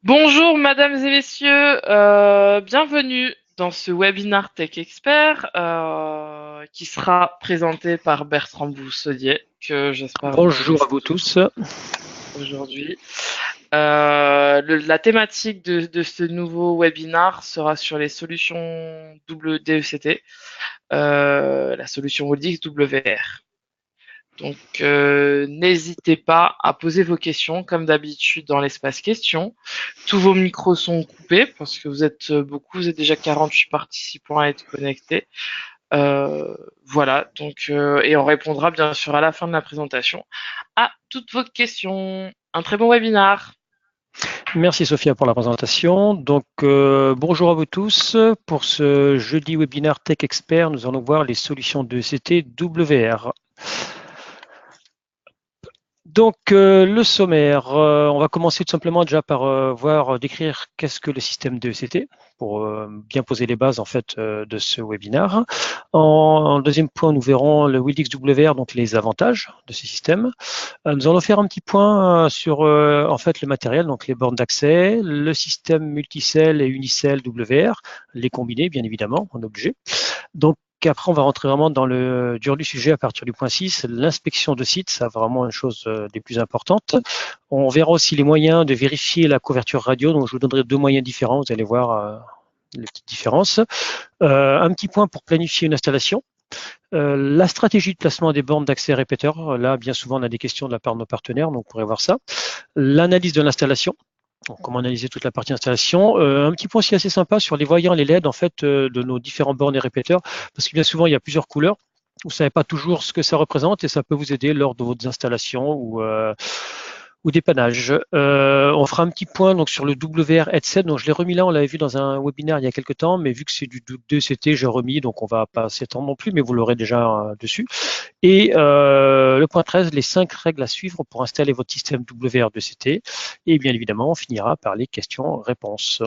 Bonjour mesdames et messieurs, bienvenue dans ce webinaire Tech Expert qui sera présenté par Bertrand Bousselier, que j'espère vous Bonjour à connaissez vous tous tous. aujourd'hui. La thématique de ce nouveau webinaire sera sur les solutions WDECT, la solution Wildix WR. Donc, n'hésitez pas à poser vos questions comme d'habitude dans l'espace questions. Tous vos micros sont coupés parce que vous êtes beaucoup, vous êtes déjà 48 participants à être connectés. Voilà, donc et on répondra bien sûr à la fin de la présentation à toutes vos questions. Un très bon webinaire. Merci Sophia pour la présentation. Bonjour à vous tous. Pour ce jeudi webinaire Tech Expert, nous allons voir les solutions de CT WR. Le sommaire, on va commencer tout simplement déjà par décrire qu'est-ce que le système de ECT pour bien poser les bases en fait de ce webinaire. En deuxième point, nous verrons le Wildix WR, donc les avantages de ce système. Nous allons faire un petit point sur en fait le matériel, donc les bornes d'accès, le système multicell et unicell WR, les combinés bien évidemment en objet. Donc après, on va rentrer vraiment dans le dur du sujet à partir du point 6, l'inspection de site, c'est vraiment une chose des plus importantes. On verra aussi les moyens de vérifier la couverture radio, donc je vous donnerai deux moyens différents, vous allez voir les petites différences. Un petit point pour planifier une installation. La stratégie de placement des bornes d'accès répéteurs, là bien souvent on a des questions de la part de nos partenaires, donc on pourrait voir ça. L'analyse de l'installation, donc, comment analyser toute la partie installation. Un petit point aussi assez sympa sur les voyants, les LED en fait de nos différents bornes et répéteurs, parce que bien souvent il y a plusieurs couleurs. Vous ne savez pas toujours ce que ça représente et ça peut vous aider lors de votre installation ou dépannage. On fera un petit point donc sur le WR headset. Donc je l'ai remis là, on l'avait vu dans un webinaire il y a quelques temps, mais vu que c'est du 2CT, j'ai remis, donc on va pas s'étendre non plus, mais vous l'aurez déjà dessus. Et le point 13, les 5 règles à suivre pour installer votre système WR2CT. Et bien évidemment, on finira par les questions-réponses.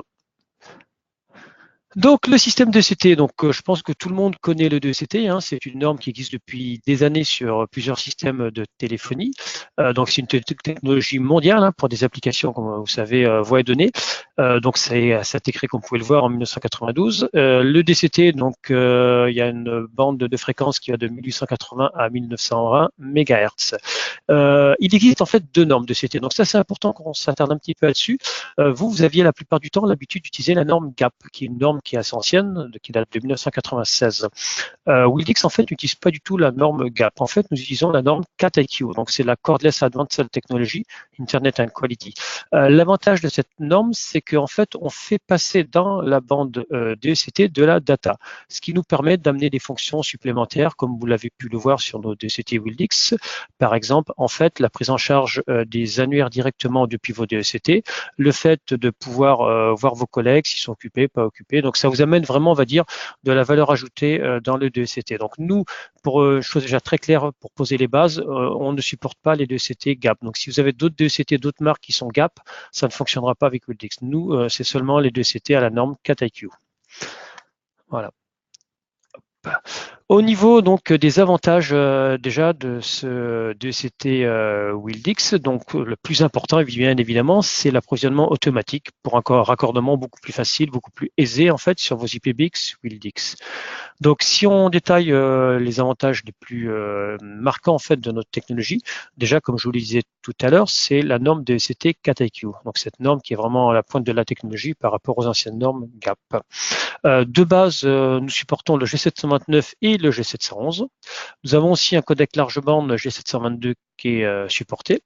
Donc le système 2CT, je pense que tout le monde connaît le 2CT, hein, c'est une norme qui existe depuis des années sur plusieurs systèmes de téléphonie. Donc c'est une technologie mondiale hein, pour des applications, comme vous savez, voix et données. Donc ça a été créé, comme vous pouvez le voir, en 1992. Le DCT, il y a une bande de fréquence qui va de 1880 à 1920 MHz. Il existe en fait deux normes de CT. Donc ça c'est important qu'on s'attarde un petit peu là-dessus. Vous aviez la plupart du temps l'habitude d'utiliser la norme GAP, qui est une norme qui est assez ancienne, qui date de 1996. Wildix, en fait, n'utilise pas du tout la norme GAP. En fait, nous utilisons la norme CAT-IQ. Donc, c'est la Cordless Advanced Technology, Internet and Quality. L'avantage de cette norme, c'est qu'en fait, on fait passer dans la bande DECT de la data, ce qui nous permet d'amener des fonctions supplémentaires, comme vous l'avez pu le voir sur nos DECT Wildix. Par exemple, en fait, la prise en charge des annuaires directement depuis vos DECT, le fait de pouvoir voir vos collègues, s'ils sont occupés, pas occupés. Donc, ça vous amène vraiment, on va dire, de la valeur ajoutée dans le 2CT. Donc nous, pour chose déjà très claire, pour poser les bases, on ne supporte pas les 2CT GAP. Donc si vous avez d'autres 2CT, d'autres marques qui sont GAP, ça ne fonctionnera pas avec Wildix. Nous, c'est seulement les 2CT à la norme CAT-IQ. Voilà. Au niveau donc des avantages déjà de ce DCT Wildix, donc le plus important bien évidemment, c'est l'approvisionnement automatique pour un raccordement beaucoup plus facile, beaucoup plus aisé en fait sur vos IPBX Wildix. Donc, si on détaille les avantages les plus marquants en fait de notre technologie, déjà, comme je vous le disais tout à l'heure, c'est la norme de DCT CAT-IQ. Donc, cette norme qui est vraiment à la pointe de la technologie par rapport aux anciennes normes GAP. De base, nous supportons le G729 et le G711. Nous avons aussi un codec large bande G722 qui est supporté.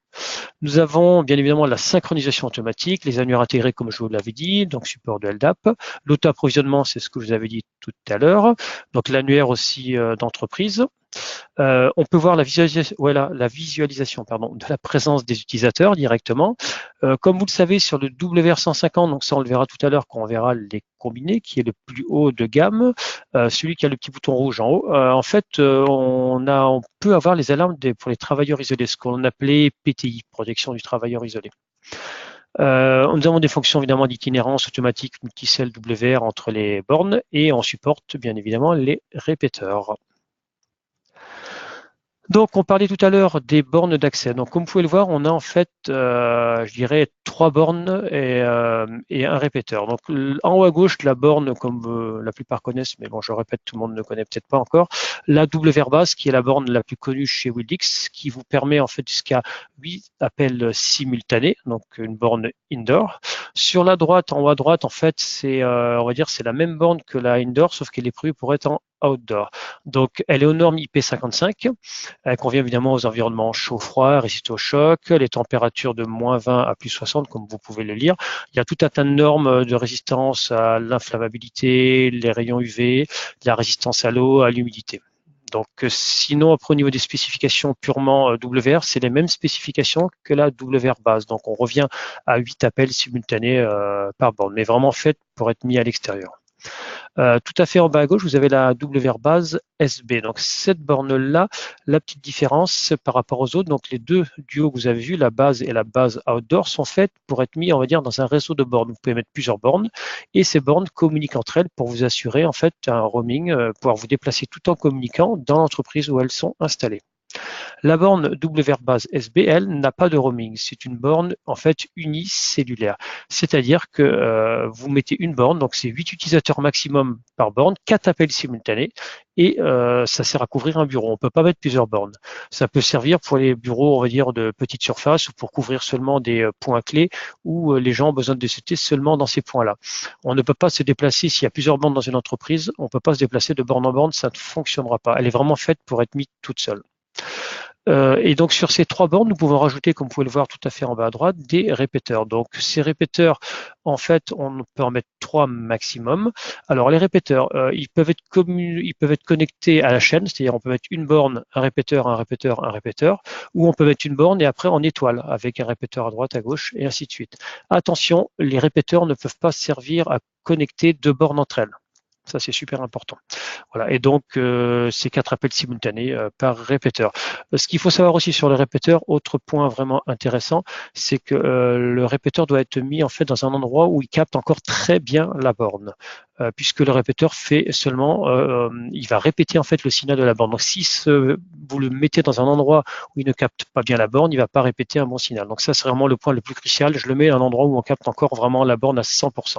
Nous avons bien évidemment la synchronisation automatique, les annuaires intégrés comme je vous l'avais dit, donc support de LDAP. L'auto-approvisionnement, c'est ce que je vous avais dit tout à l'heure. Donc l'annuaire aussi d'entreprise. On peut voir la visualisation de la présence des utilisateurs directement. Comme vous le savez, sur le WR150, donc ça on le verra tout à l'heure quand on verra les combinés, qui est le plus haut de gamme, celui qui a le petit bouton rouge en haut, en fait, on peut avoir les alarmes pour les travailleurs isolés, ce qu'on appelait PTI, protection du travailleur isolé. Nous avons des fonctions évidemment d'itinérance automatique multicell WR entre les bornes et on supporte bien évidemment les répéteurs. Donc, on parlait tout à l'heure des bornes d'accès. Donc, comme vous pouvez le voir, on a en fait, je dirais, 3 bornes et un répéteur. Donc, en haut à gauche, la borne, comme la plupart connaissent, mais bon, je répète, tout le monde ne connaît peut-être pas encore, la double verbase, qui est la borne la plus connue chez Wildix, qui vous permet en fait jusqu'à 8 appels simultanés, donc une borne indoor. Sur la droite, en haut à droite, en fait, c'est, on va dire, c'est la même borne que la indoor, sauf qu'elle est prévue pour être en outdoor. Donc, elle est aux normes IP55. Elle convient évidemment aux environnements chaud-froid, résiste au choc, les températures de -20 à +60, comme vous pouvez le lire. Il y a tout un tas de normes de résistance à l'inflammabilité, les rayons UV, la résistance à l'eau, à l'humidité. Donc, sinon, après, au niveau des spécifications purement WR, c'est les mêmes spécifications que la WR base. Donc, on revient à 8 appels simultanés par borne, mais vraiment fait pour être mis à l'extérieur. Tout à fait en bas à gauche, vous avez la WR base SB. Donc cette borne-là, la petite différence par rapport aux autres, donc les deux duos que vous avez vus, la base et la base outdoor, sont faites pour être mis, on va dire, dans un réseau de bornes. Vous pouvez mettre plusieurs bornes et ces bornes communiquent entre elles pour vous assurer en fait un roaming, pouvoir vous déplacer tout en communiquant dans l'entreprise où elles sont installées. La borne WRBase SB, n'a pas de roaming. C'est une borne en fait unicellulaire. C'est-à-dire que vous mettez une borne, donc c'est 8 utilisateurs maximum par borne, 4 appels simultanés, et ça sert à couvrir un bureau. On ne peut pas mettre plusieurs bornes. Ça peut servir pour les bureaux, on va dire, de petite surface ou pour couvrir seulement des points clés où les gens ont besoin de DCT seulement dans ces points-là. On ne peut pas se déplacer s'il y a plusieurs bornes dans une entreprise. On ne peut pas se déplacer de borne en borne, ça ne fonctionnera pas. Elle est vraiment faite pour être mise toute seule. Et donc sur ces 3 bornes, nous pouvons rajouter, comme vous pouvez le voir tout à fait en bas à droite, des répéteurs. Donc ces répéteurs, en fait, on peut en mettre 3 maximum. Alors les répéteurs, ils peuvent être connectés à la chaîne, c'est-à-dire on peut mettre une borne, un répéteur, un répéteur, un répéteur, ou on peut mettre une borne et après en étoile, avec un répéteur à droite, à gauche, et ainsi de suite. Attention, les répéteurs ne peuvent pas servir à connecter 2 bornes entre elles. Ça, c'est super important. Voilà. Et donc, c'est 4 appels simultanés par répéteur. Ce qu'il faut savoir aussi sur le répéteur, autre point vraiment intéressant, c'est que le répéteur doit être mis en fait dans un endroit où il capte encore très bien la borne, puisque le répéteur fait seulement, il va répéter en fait le signal de la borne. Donc, si vous le mettez dans un endroit où il ne capte pas bien la borne, il ne va pas répéter un bon signal. Donc, ça, c'est vraiment le point le plus crucial. Je le mets à un endroit où on capte encore vraiment la borne à 100%.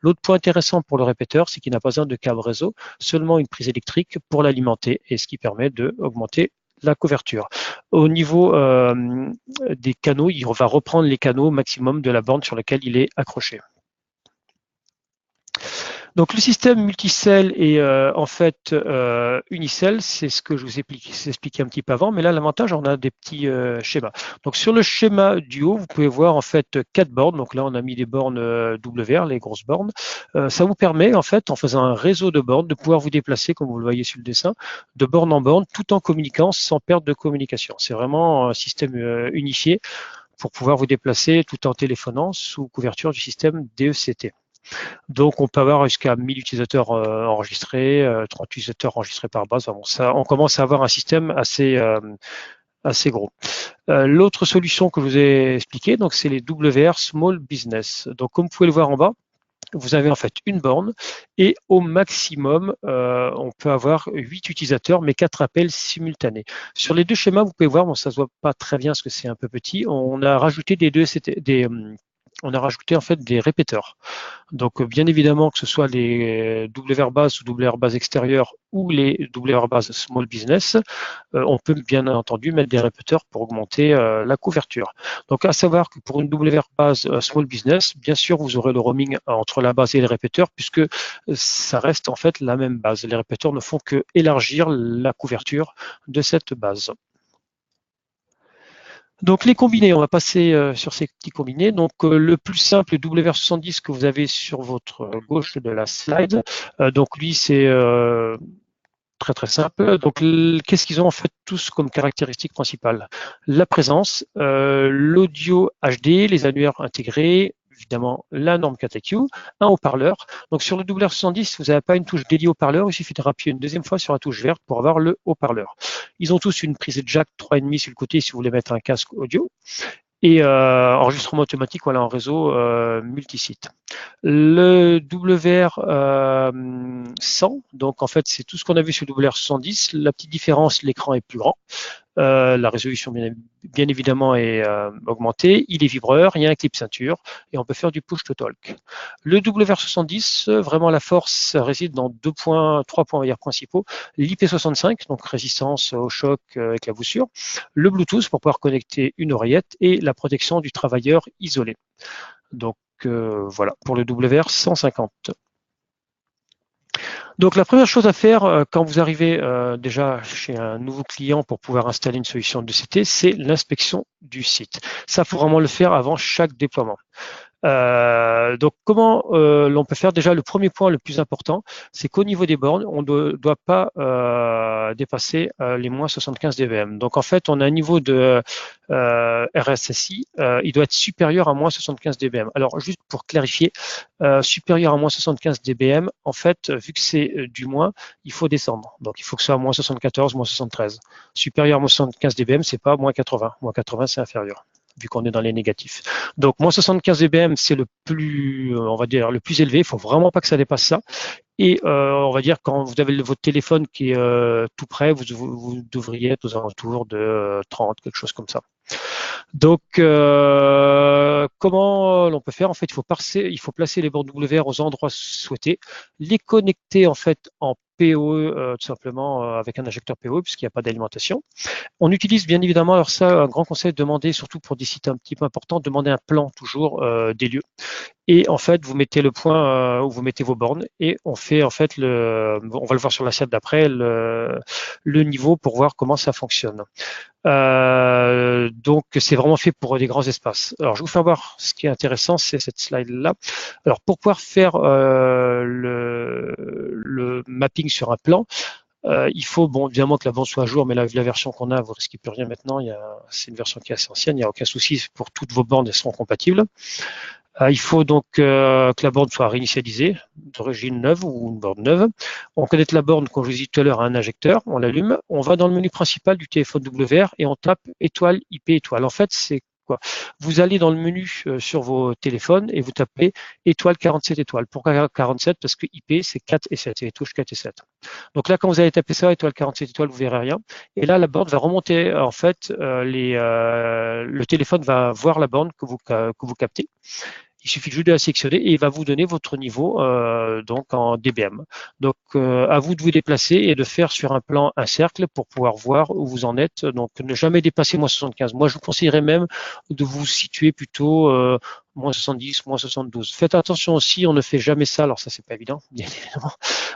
L'autre point intéressant pour le répéteur, c'est qu'il n'a pas besoin de câble réseau, seulement une prise électrique pour l'alimenter, et ce qui permet d'augmenter la couverture. Au niveau des canaux, il va reprendre les canaux maximum de la borne sur laquelle il est accroché. Donc le système multicell est en fait unicell, c'est ce que je vous ai expliqué un petit peu avant, mais là l'avantage, on a des petits schémas. Donc sur le schéma du haut, vous pouvez voir en fait 4 bornes, donc là on a mis des bornes WR, les grosses bornes. Ça vous permet en fait, en faisant un réseau de bornes, de pouvoir vous déplacer, comme vous le voyez sur le dessin, de borne en borne, tout en communiquant sans perte de communication. C'est vraiment un système unifié pour pouvoir vous déplacer tout en téléphonant sous couverture du système DECT. Donc, on peut avoir jusqu'à 1000 utilisateurs enregistrés, 30 utilisateurs enregistrés par base. Bon, ça, on commence à avoir un système assez gros. L'autre solution que je vous ai expliquée, donc, c'est les WR Small Business. Donc, comme vous pouvez le voir en bas, vous avez en fait une borne et au maximum, on peut avoir 8 utilisateurs, mais 4 appels simultanés. Sur les deux schémas, vous pouvez voir, bon, ça ne se voit pas très bien parce que c'est un peu petit, on a rajouté on a rajouté en fait des répéteurs. Donc bien évidemment que ce soit les WR base ou WR base extérieure ou les WR base small business, on peut bien entendu mettre des répéteurs pour augmenter la couverture. Donc à savoir que pour une WR base small business, bien sûr vous aurez le roaming entre la base et les répéteurs puisque ça reste en fait la même base. Les répéteurs ne font que élargir la couverture de cette base. Donc les combinés, on va passer sur ces petits combinés. Donc le plus simple, le WR70 que vous avez sur votre gauche de la slide. Donc lui, c'est très très simple. Donc qu'est-ce qu'ils ont en fait tous comme caractéristiques principales? La présence, l'audio HD, les annuaires intégrés, évidemment la norme KTQ, un haut-parleur. Donc sur le WR70, vous n'avez pas une touche dédiée haut-parleur, il suffit de appuyer une deuxième fois sur la touche verte pour avoir le haut-parleur. Ils ont tous une prise jack 3,5 sur le côté si vous voulez mettre un casque audio. et enregistrement automatique voilà, en réseau multisite. Le WR 100, donc en fait c'est tout ce qu'on a vu sur le WR 70. La petite différence, l'écran est plus grand. La résolution, bien évidemment, est augmentée. Il est vibreur, il y a un clip ceinture et on peut faire du push to talk. Le WR70, vraiment la force réside dans trois points principaux. L'IP65, donc résistance au choc avec la voussure. Le Bluetooth pour pouvoir connecter une oreillette et la protection du travailleur isolé. Donc voilà pour le WR150. Donc la première chose à faire quand vous arrivez déjà chez un nouveau client pour pouvoir installer une solution de CT, c'est l'inspection du site. Ça, il faut vraiment le faire avant chaque déploiement. Donc comment l'on peut faire? Déjà, le premier point le plus important, c'est qu'au niveau des bornes, on ne doit pas dépasser les moins 75 dBm. Donc en fait, on a un niveau de RSSI, il doit être supérieur à moins 75 dBm. Alors juste pour clarifier, supérieur à moins 75 dBm, en fait, vu que c'est du moins, il faut descendre. Donc il faut que ce soit à moins 74, moins 73. Supérieur à moins 75 dBm, c'est pas moins 80. Moins 80, c'est inférieur, vu qu'on est dans les négatifs. Donc, moins 75 dBm, c'est le plus, on va dire, le plus élevé. Il faut vraiment pas que ça dépasse ça. Et on va dire, quand vous avez votre téléphone qui est tout près, vous devriez être aux alentours de 30, quelque chose comme ça. Donc, comment l'on peut faire? En fait, il faut placer les bornes WR aux endroits souhaités, les connecter en fait en PoE, tout simplement avec un injecteur PoE, puisqu'il n'y a pas d'alimentation. On utilise bien évidemment, alors ça, un grand conseil, demander, surtout pour des sites un petit peu importants, demander un plan toujours des lieux. Et en fait, vous mettez le point où vous mettez vos bornes et on fait en fait on va le voir sur la slide d'après, le niveau pour voir comment ça fonctionne. Donc c'est vraiment fait pour des grands espaces. Alors je vous fais voir ce qui est intéressant, c'est cette slide là. Alors pour pouvoir faire le mapping sur un plan, il faut bon évidemment que la bande soit à jour, mais la version qu'on a, vous risquez plus rien maintenant. C'est une version qui est assez ancienne, il n'y a aucun souci pour toutes vos bornes, elles seront compatibles. Il faut donc que la borne soit réinitialisée, d'origine neuve ou une borne neuve. On connecte la borne, comme je vous ai dit tout à l'heure, à un injecteur, on l'allume, on va dans le menu principal du téléphone WR et on tape étoile IP étoile. En fait, c'est quoi? Vous allez dans le menu sur vos téléphones et vous tapez étoile 47 étoiles. Pourquoi 47? Parce que IP, c'est 4 et 7, c'est les touches 4 et 7. Donc là, quand vous allez taper ça, étoile 47 étoiles, vous verrez rien. Et là, la borne va remonter, en fait, le téléphone va voir la borne que vous captez. Il suffit juste de la sélectionner et il va vous donner votre niveau donc en dBm. Donc à vous de vous déplacer et de faire sur un plan un cercle pour pouvoir voir où vous en êtes. Donc ne jamais dépasser moins 75. Moi je vous conseillerais même de vous situer plutôt moins 70, moins 72. Faites attention aussi, on ne fait jamais ça. Alors ça c'est pas évident, bien évidemment.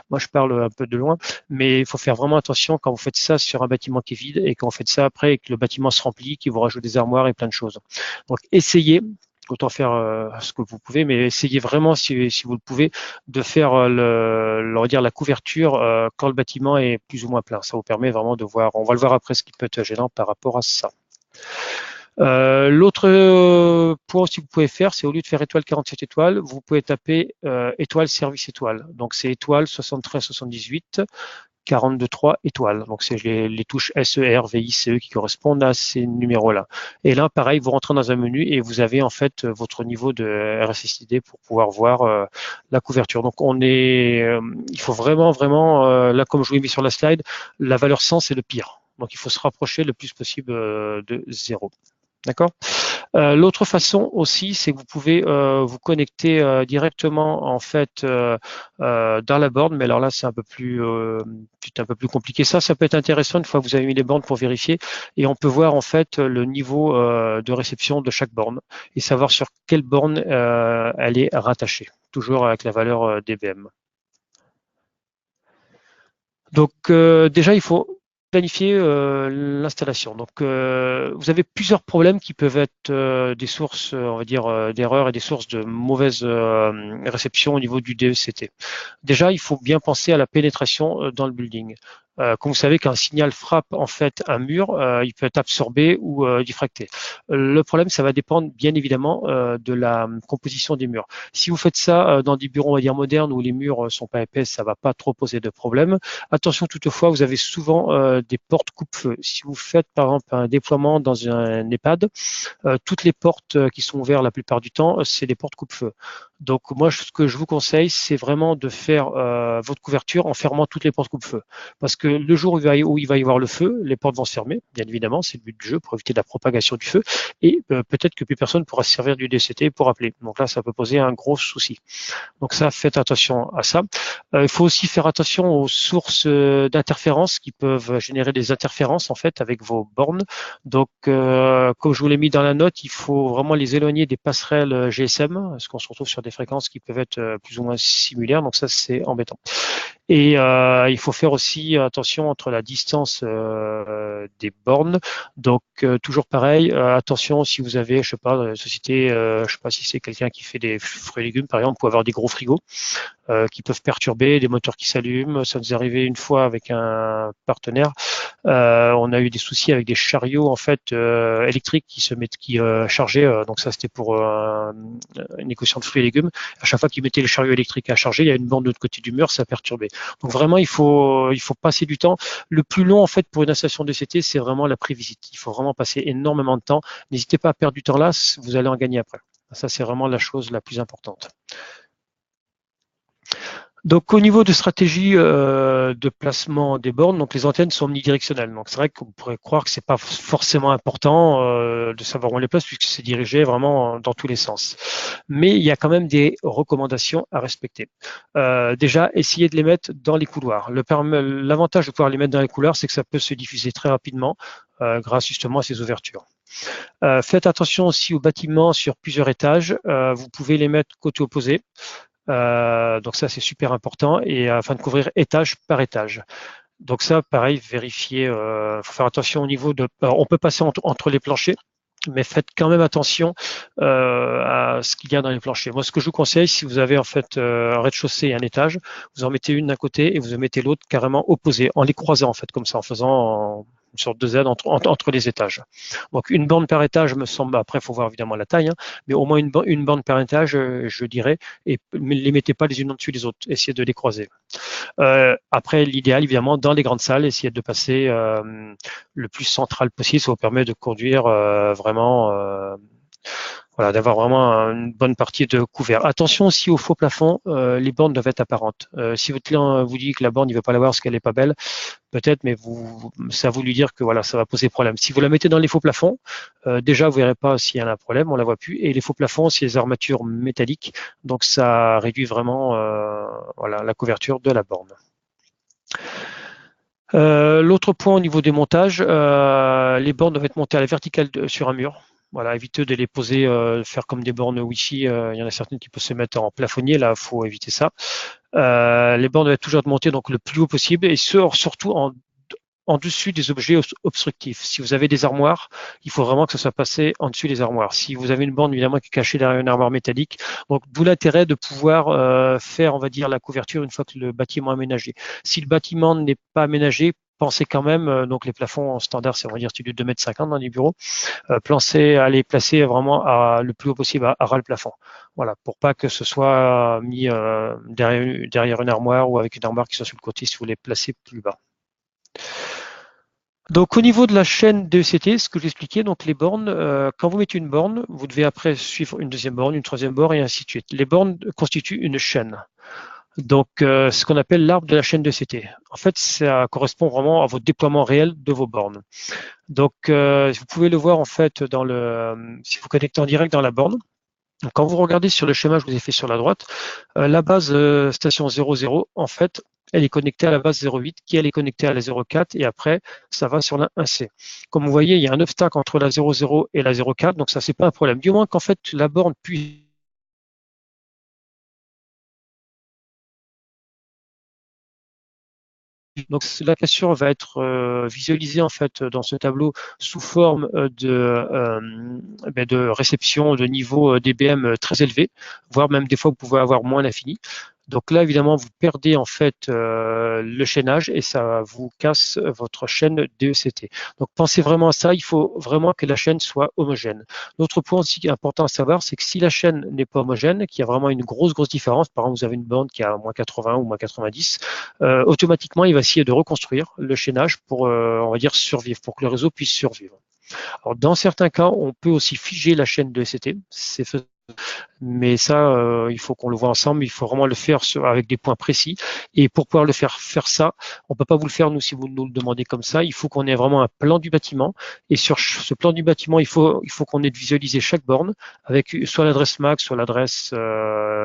Moi je parle un peu de loin, mais il faut faire vraiment attention quand vous faites ça sur un bâtiment qui est vide et quand vous faites ça après et que le bâtiment se remplit, qu'il vous rajoute des armoires et plein de choses. Donc essayez. Autant faire ce que vous pouvez, mais essayez vraiment, si vous le pouvez, de faire on va dire la couverture quand le bâtiment est plus ou moins plein. Ça vous permet vraiment de voir, on va le voir après, ce qui peut être gênant par rapport à ça. L'autre point aussi que vous pouvez faire, c'est au lieu de faire étoile 47 étoiles, vous pouvez taper étoile service étoile. Donc c'est étoile 73 78 42.3 étoiles. Donc, c'est les touches SER, VICE qui correspondent à ces numéros-là. Et là, pareil, vous rentrez dans un menu et vous avez en fait votre niveau de RSSID pour pouvoir voir la couverture. Donc, il faut vraiment, là, comme je vous l'ai mis sur la slide, la valeur 100, c'est le pire. Donc, il faut se rapprocher le plus possible de 0. D'accord? L'autre façon aussi, c'est que vous pouvez vous connecter directement en fait dans la borne, mais alors là c'est un peu plus compliqué. Ça peut être intéressant une fois que vous avez mis les bornes pour vérifier et on peut voir en fait le niveau de réception de chaque borne et savoir sur quelle borne elle est rattachée, toujours avec la valeur dBm. Donc déjà il faut planifier l'installation. Donc, vous avez plusieurs problèmes qui peuvent être des sources, on va dire, d'erreurs et des sources de mauvaise réception au niveau du DECT. Déjà, il faut bien penser à la pénétration dans le building. Comme vous savez, quand un signal frappe en fait un mur, il peut être absorbé ou diffracté. Le problème, ça va dépendre bien évidemment de la composition des murs. Si vous faites ça dans des bureaux, on va dire modernes, où les murs sont pas épais, ça va pas trop poser de problème. Attention toutefois, vous avez souvent des portes coupe-feu. Si vous faites par exemple un déploiement dans un EHPAD, toutes les portes qui sont ouvertes la plupart du temps, c'est des portes coupe-feu. Donc moi, ce que je vous conseille, c'est vraiment de faire votre couverture en fermant toutes les portes coupe-feu. Parce que le jour où il va y avoir le feu, les portes vont se fermer, bien évidemment, c'est le but du jeu pour éviter la propagation du feu. Et peut-être que plus personne pourra se servir du DCT pour appeler. Donc là, ça peut poser un gros souci. Donc ça, faites attention à ça. Il faut aussi faire attention aux sources d'interférences qui peuvent générer des interférences en fait avec vos bornes. Donc, comme je vous l'ai mis dans la note, il faut vraiment les éloigner des passerelles GSM, parce qu'on se retrouve sur des fréquences qui peuvent être plus ou moins similaires. Donc ça, c'est embêtant. Et il faut faire aussi attention entre la distance des bornes. Donc toujours pareil, attention si vous avez, je sais pas, dans la société, je sais pas si c'est quelqu'un qui fait des fruits et légumes par exemple, pour avoir des gros frigos qui peuvent perturber, des moteurs qui s'allument. Ça nous est arrivé une fois avec un partenaire. On a eu des soucis avec des chariots en fait électriques qui chargeaient. Donc ça c'était pour une équation de fruits et légumes. À chaque fois qu'ils mettaient les chariots électriques à charger, il y a une borne de l'autre côté du mur, ça perturbait. Donc vraiment il faut passer du temps. Le plus long en fait pour une installation DCT, c'est vraiment la prévisite. Il faut vraiment passer énormément de temps. N'hésitez pas à perdre du temps là, vous allez en gagner après. Ça c'est vraiment la chose la plus importante. Donc au niveau de stratégie de placement des bornes, donc les antennes sont omnidirectionnelles. Donc c'est vrai qu'on pourrait croire que c'est pas forcément important de savoir où on les place puisque c'est dirigé vraiment dans tous les sens. Mais il y a quand même des recommandations à respecter. Déjà, essayez de les mettre dans les couloirs. L'avantage de pouvoir les mettre dans les couloirs, c'est que ça peut se diffuser très rapidement grâce justement à ces ouvertures. Faites attention aussi aux bâtiments sur plusieurs étages. Vous pouvez les mettre côté opposé. Donc ça, c'est super important et afin de couvrir étage par étage. Donc ça, pareil, vérifier. Faut faire attention au niveau de. Alors, on peut passer entre les planchers, mais faites quand même attention à ce qu'il y a dans les planchers. Moi, ce que je vous conseille, si vous avez en fait un rez-de-chaussée et un étage, vous en mettez une d'un côté et vous en mettez l'autre carrément opposée, en les croisant en fait, comme ça, en faisant une sorte de Z entre les étages. Donc une borne par étage me semble, après il faut voir évidemment la taille, hein, mais au moins une borne par étage, je dirais, et ne les mettez pas les unes au-dessus des autres, essayez de les croiser. Après, l'idéal, évidemment, dans les grandes salles, essayez de passer le plus central possible, ça vous permet de conduire vraiment voilà, d'avoir vraiment une bonne partie de couvert. Attention aussi au faux plafond, les bornes doivent être apparentes. Si votre client vous dit que la borne, il ne veut pas la voir parce qu'elle n'est pas belle, peut-être, mais c'est à vous de lui dire que voilà, ça va poser problème. Si vous la mettez dans les faux plafonds, déjà, vous verrez pas s'il y a un problème, on la voit plus. Et les faux plafonds, c'est les armatures métalliques, donc ça réduit vraiment voilà, la couverture de la borne. L'autre point au niveau des montages, les bornes doivent être montées à la verticale sur un mur. Voilà, évitez de les poser, faire comme des bornes Wi-Fi. Il y en a certaines qui peuvent se mettre en plafonnier. Là, il faut éviter ça. Les bornes doivent être toujours montées donc le plus haut possible et surtout en dessus des objets obstructifs. Si vous avez des armoires, il faut vraiment que ça soit passé en dessus des armoires. Si vous avez une borne évidemment qui est cachée derrière une armoire métallique, donc d'où l'intérêt de pouvoir faire, on va dire, la couverture une fois que le bâtiment est aménagé. Si le bâtiment n'est pas aménagé, pensez quand même, donc les plafonds standards, c'est on va dire du 2,50 m dans les bureaux, pensez à les placer vraiment le plus haut possible à ras le plafond. Voilà, pour pas que ce soit mis derrière une armoire ou avec une armoire qui soit sur le côté si vous les placez plus bas. Donc au niveau de la chaîne DECT, ce que j'expliquais, donc les bornes, quand vous mettez une borne, vous devez après suivre une deuxième borne, une troisième borne et ainsi de suite. Les bornes constituent une chaîne. Donc ce qu'on appelle l'arbre de la chaîne DECT. En fait, ça correspond vraiment à votre déploiement réel de vos bornes. Donc vous pouvez le voir en fait si vous connectez en direct dans la borne. Donc, quand vous regardez sur le schéma que je vous ai fait sur la droite, la base station 00, en fait, elle est connectée à la base 08, qui elle est connectée à la 04, et après, ça va sur la 1C. Comme vous voyez, il y a un obstacle entre la 00 et la 04, donc ça, c'est pas un problème. Du moins qu'en fait, la borne puisse donc la cassure va être visualisée en fait dans ce tableau sous forme de réception de niveau dBm très élevé, voire même des fois vous pouvez avoir moins l'infini. Donc là, évidemment, vous perdez en fait le chaînage et ça vous casse votre chaîne DECT. Donc pensez vraiment à ça, il faut vraiment que la chaîne soit homogène. L'autre point aussi important à savoir, c'est que si la chaîne n'est pas homogène, qu'il y a vraiment une grosse différence, par exemple vous avez une borne qui a moins 80 ou moins 90, automatiquement il va essayer de reconstruire le chaînage pour, on va dire, survivre, pour que le réseau puisse survivre. Alors dans certains cas, on peut aussi figer la chaîne DECT, c'est mais ça, il faut qu'on le voit ensemble. Il faut vraiment le faire avec des points précis. Et pour pouvoir le faire ça, on peut pas vous le faire nous si vous nous le demandez comme ça. Il faut qu'on ait vraiment un plan du bâtiment. Et sur ce plan du bâtiment, il faut qu'on ait visualisé chaque borne avec soit l'adresse MAC, soit l'adresse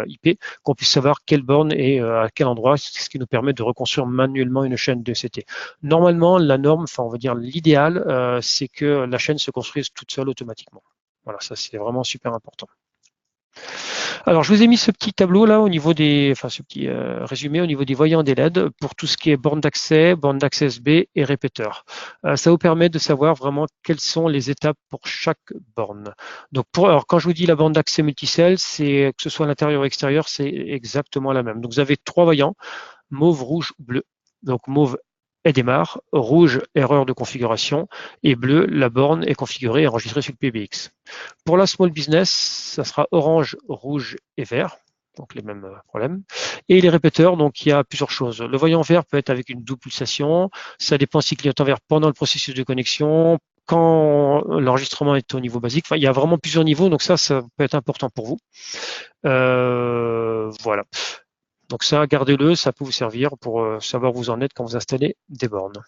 IP, qu'on puisse savoir quelle borne est à quel endroit, ce qui nous permet de reconstruire manuellement une chaîne de CT. Normalement, la norme, enfin on va dire l'idéal, c'est que la chaîne se construise toute seule automatiquement. Voilà, ça c'est vraiment super important. Alors, je vous ai mis ce petit tableau là au niveau des, enfin ce petit résumé au niveau des voyants des LED pour tout ce qui est borne d'accès B et répéteur. Ça vous permet de savoir vraiment quelles sont les étapes pour chaque borne. Donc, alors quand je vous dis la borne d'accès multicell, c'est que ce soit à l'intérieur ou à l'extérieur, c'est exactement la même. Donc, vous avez trois voyants, mauve, rouge, bleu. Donc, mauve, elle démarre, rouge, erreur de configuration, et bleu, la borne est configurée et enregistrée sur le PBX. Pour la small business, ça sera orange, rouge et vert, donc les mêmes problèmes. Et les répéteurs, donc il y a plusieurs choses. Le voyant vert peut être avec une double pulsation, ça dépend si clignotant vert pendant le processus de connexion, quand l'enregistrement est au niveau basique. Enfin, il y a vraiment plusieurs niveaux, donc ça peut être important pour vous. Voilà. Donc ça, gardez-le, ça peut vous servir pour savoir où vous en êtes quand vous installez des bornes.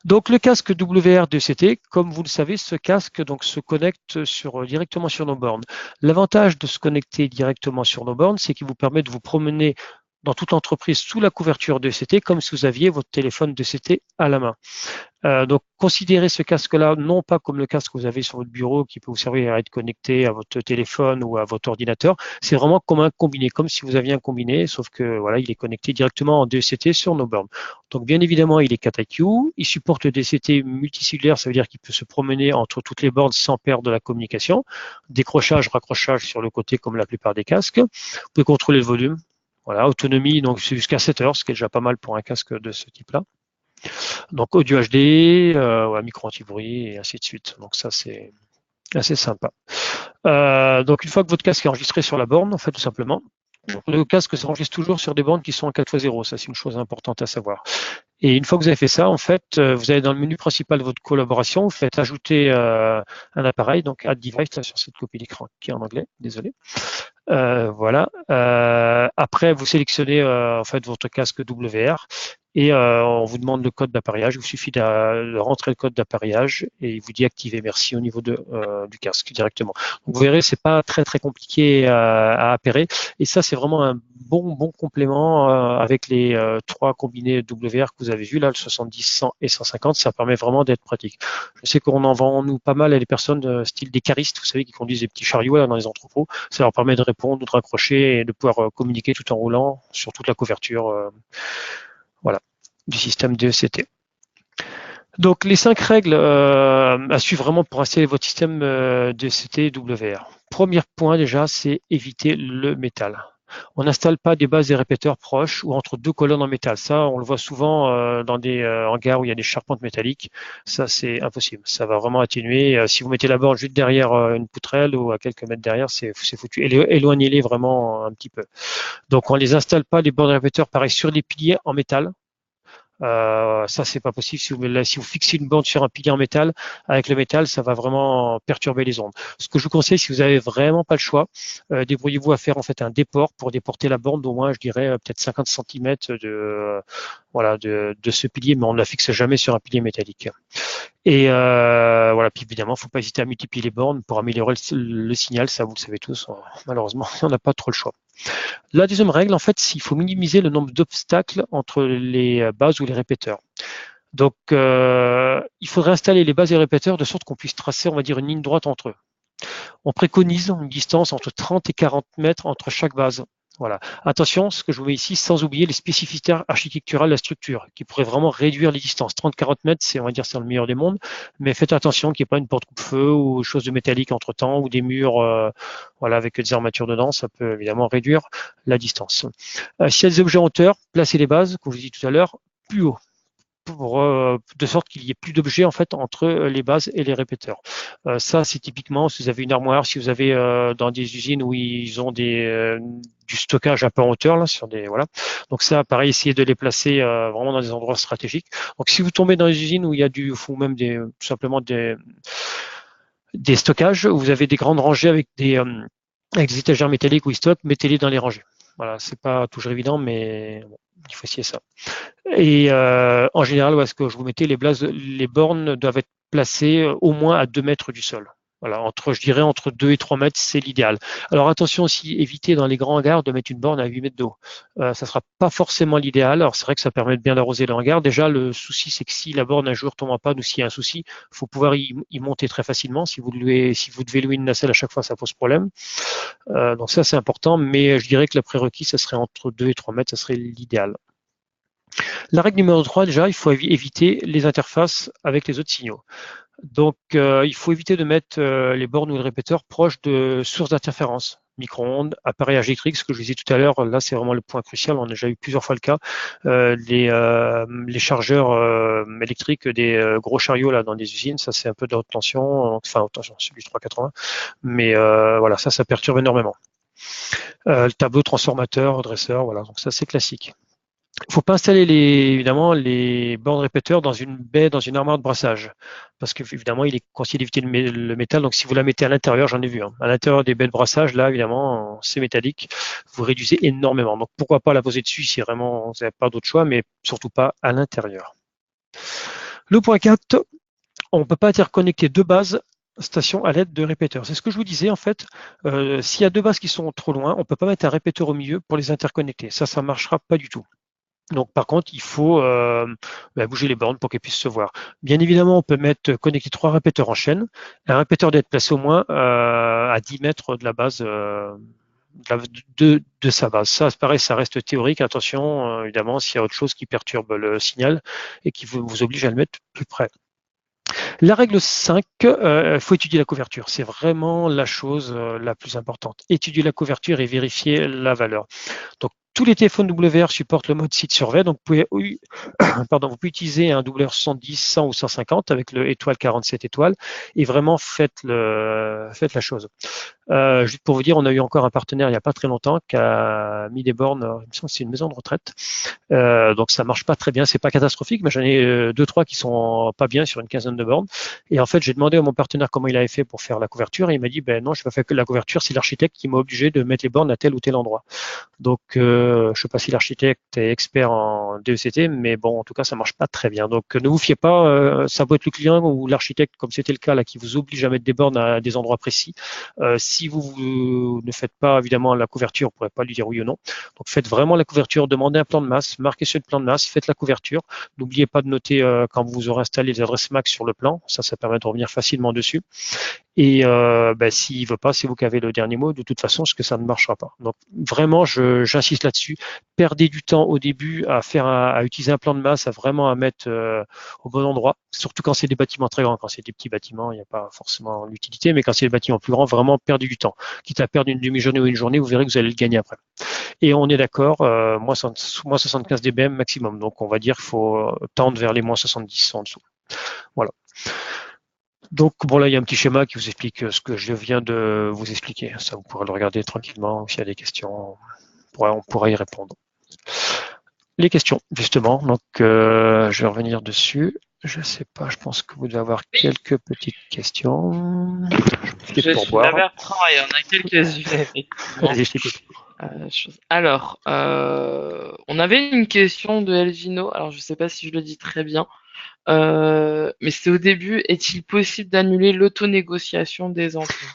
Donc le casque WR2CT, comme vous le savez, ce casque donc se connecte directement sur nos bornes. L'avantage de se connecter directement sur nos bornes, c'est qu'il vous permet de vous promener dans toute l'entreprise sous la couverture de CT, comme si vous aviez votre téléphone de CT à la main. Donc, considérez ce casque-là non pas comme le casque que vous avez sur votre bureau qui peut vous servir à être connecté à votre téléphone ou à votre ordinateur. C'est vraiment comme un combiné, comme si vous aviez un combiné, sauf que voilà, il est connecté directement en DECT sur nos bornes. Donc, bien évidemment, il est CAT-IQ. Il supporte le DCT multicellulaire, ça veut dire qu'il peut se promener entre toutes les bornes sans perdre la communication. Décrochage, raccrochage sur le côté comme la plupart des casques. Vous pouvez contrôler le volume. Voilà, autonomie, donc c'est jusqu'à 7 heures, ce qui est déjà pas mal pour un casque de ce type-là. Donc audio HD, micro anti-bruit et ainsi de suite. Donc ça c'est assez sympa. Donc une fois que votre casque est enregistré sur la borne, en fait tout simplement, le casque s'enregistre toujours sur des bornes qui sont en 4x0. Ça c'est une chose importante à savoir. Et une fois que vous avez fait ça, en fait, vous allez dans le menu principal de votre collaboration, vous faites ajouter un appareil, donc Add Device là, sur cette copie d'écran qui est en anglais, désolé. Voilà. Après, vous sélectionnez en fait votre casque WR et on vous demande le code d'appareillage. Il vous suffit de rentrer le code d'appareillage et il vous dit activer merci au niveau du casque directement. Donc, vous verrez, c'est pas très compliqué à appairer et ça c'est vraiment un bon complément avec les trois combinés WR que vous avez vus là, le 70, 100 et 150. Ça permet vraiment d'être pratique. Je sais qu'on en vend nous pas mal à des personnes style des caristes, vous savez, qui conduisent des petits chariots là, dans les entrepôts. Ça leur permet de répondre, de raccrocher et de pouvoir communiquer tout en roulant sur toute la couverture voilà, du système DECT. Donc les 5 règles à suivre vraiment pour installer votre système DECT WR. Premier point déjà, c'est éviter le métal. On n'installe pas des bases et répéteurs proches ou entre deux colonnes en métal. Ça, on le voit souvent dans des hangars où il y a des charpentes métalliques. Ça, c'est impossible. Ça va vraiment atténuer. Si vous mettez la borne juste derrière une poutrelle ou à quelques mètres derrière, c'est foutu. Éloignez-les vraiment un petit peu. Donc, on ne les installe pas, les bornes et répéteurs, pareil, sur des piliers en métal. Ça, c'est pas possible. Si vous fixez une borne sur un pilier en métal, avec le métal, ça va vraiment perturber les ondes. Ce que je vous conseille, si vous avez vraiment pas le choix, débrouillez-vous à faire en fait un déport pour déporter la borne d'au moins, je dirais, peut-être 50 cm de ce pilier, mais on ne la fixe jamais sur un pilier métallique. Et voilà, puis évidemment, il ne faut pas hésiter à multiplier les bornes pour améliorer le signal, ça vous le savez tous, malheureusement, on n'a pas trop le choix. La deuxième règle, en fait, c'est qu'il faut minimiser le nombre d'obstacles entre les bases ou les répéteurs. Donc, il faudrait installer les bases et les répéteurs de sorte qu'on puisse tracer, on va dire, une ligne droite entre eux. On préconise une distance entre 30 et 40 mètres entre chaque base. Voilà. Attention, ce que je vous mets ici, sans oublier les spécificités architecturales de la structure, qui pourraient vraiment réduire les distances. 30-40 mètres, c'est, on va dire, c'est le meilleur des mondes, mais faites attention qu'il n'y ait pas une porte coupe-feu ou chose de métallique entre-temps, ou des murs voilà, avec des armatures dedans, ça peut évidemment réduire la distance. S'il y a des objets en hauteur, placez les bases, comme je vous ai dit tout à l'heure, plus haut de sorte qu'il y ait plus d'objets en fait entre les bases et les répéteurs. Ça, c'est typiquement si vous avez une armoire, si vous avez dans des usines où ils ont du stockage un peu en hauteur là, sur des voilà. Donc ça, pareil, essayez de les placer vraiment dans des endroits stratégiques. Donc si vous tombez dans des usines où il y a ou même tout simplement des stockages, où vous avez des grandes rangées avec des étagères métalliques où ils stockent, mettez-les dans les rangées. Voilà, c'est pas toujours évident, mais bon, il faut essayer ça. Et en général, où est-ce que je vous mettais les bornes doivent être placées au moins à 2 mètres du sol. Voilà, je dirais entre 2 et 3 mètres, c'est l'idéal. Alors attention aussi, évitez dans les grands hangars de mettre une borne à 8 mètres d'eau. Ça sera pas forcément l'idéal. Alors c'est vrai que ça permet de bien arroser le hangar. Déjà, le souci, c'est que si la borne un jour tombe en panne ou s'il y a un souci, il faut pouvoir y monter très facilement. Si vous devez louer une nacelle à chaque fois, ça pose problème. Donc ça, c'est important. Mais je dirais que le prérequis, ça serait entre 2 et 3 mètres, ça serait l'idéal. La règle numéro 3, déjà, il faut éviter les interfaces avec les autres signaux. Donc, il faut éviter de mettre les bornes ou les répéteurs proches de sources d'interférence, micro-ondes, appareillages électriques, ce que je vous disais tout à l'heure, là c'est vraiment le point crucial, on a déjà eu plusieurs fois le cas, les chargeurs électriques des gros chariots là dans des usines, ça c'est un peu de haute tension, enfin haute tension, c'est du 380, mais voilà, ça perturbe énormément. Le tableau transformateur, dresseur, voilà, donc ça c'est classique. Il ne faut pas installer évidemment les bornes répéteurs dans une baie, dans une armoire de brassage, parce qu'évidemment, il est conseillé d'éviter le métal. Donc, si vous la mettez à l'intérieur, j'en ai vu, à l'intérieur des baies de brassage, là, évidemment, c'est métallique, vous réduisez énormément. Donc, pourquoi pas la poser dessus si vraiment vous n'avez pas d'autre choix, mais surtout pas à l'intérieur. Le point 4, on ne peut pas interconnecter deux bases stations à l'aide de répéteurs. C'est ce que je vous disais en fait. S'il y a deux bases qui sont trop loin, on ne peut pas mettre un répéteur au milieu pour les interconnecter. Ça ne marchera pas du tout. Donc, par contre, il faut bouger les bornes pour qu'elles puissent se voir. Bien évidemment, on peut connecter 3 répéteurs en chaîne. Un répéteur doit être placé au moins à 10 mètres de la base de sa base. Ça, pareil, ça reste théorique. Attention, évidemment, s'il y a autre chose qui perturbe le signal et qui vous oblige à le mettre plus près. La règle 5, il faut étudier la couverture. C'est vraiment la chose la plus importante. Étudier la couverture et vérifier la valeur. Donc, tous les téléphones WR supportent le mode site survey, donc vous pouvez, vous pouvez utiliser un WR 70, 100 ou 150 avec le étoile 47 étoiles et vraiment faites la chose. Juste pour vous dire, on a eu encore un partenaire il n'y a pas très longtemps qui a mis des bornes, il me semble que c'est une maison de retraite, donc ça marche pas très bien, c'est pas catastrophique, mais j'en ai 2-3 qui sont pas bien sur une quinzaine de bornes. Et en fait, j'ai demandé à mon partenaire comment il avait fait pour faire la couverture et il m'a dit, ben non, je n'ai pas fait que la couverture, c'est l'architecte qui m'a obligé de mettre les bornes à tel ou tel endroit. Donc, je ne sais pas si l'architecte est expert en DECT, mais bon, en tout cas, ça marche pas très bien. Donc, ne vous fiez pas, ça peut être le client ou l'architecte, comme c'était le cas là, qui vous oblige à mettre des bornes à des endroits précis. Si vous ne faites pas évidemment la couverture, vous ne pourrez pas lui dire oui ou non. Donc, faites vraiment la couverture, demandez un plan de masse, marquez sur le plan de masse, faites la couverture. N'oubliez pas de noter quand vous aurez installé les adresses MAC sur le plan, ça permet de revenir facilement dessus. Et s'il ne veut pas, c'est vous qui avez le dernier mot, de toute façon, parce que ça ne marchera pas. Donc vraiment, j'insiste là-dessus. Perdez du temps au début à utiliser un plan de masse, à mettre au bon endroit, surtout quand c'est des bâtiments très grands. Quand c'est des petits bâtiments, il n'y a pas forcément l'utilité, mais quand c'est des bâtiments plus grands, vraiment perdez du temps. Quitte à perdre une demi-journée ou une journée, vous verrez que vous allez le gagner après. Et on est d'accord, moins 75 dBm maximum. Donc on va dire qu'il faut tendre vers les moins 70 en dessous. Voilà. Donc bon, là il y a un petit schéma qui vous explique ce que je viens de vous expliquer. Ça, vous pourrez le regarder tranquillement. S'il y a des questions, on pourra y répondre. Les questions, justement. Donc je vais revenir dessus. Je ne sais pas, je pense que vous devez avoir quelques petites questions. Je suis Bertrand et il y en a quelques-unes. Allez, je t'écoute. Alors, on avait une question de Elvino. Alors, je ne sais pas si je le dis très bien. Mais c'est au début, est-il possible d'annuler l'autonégociation des emprunts?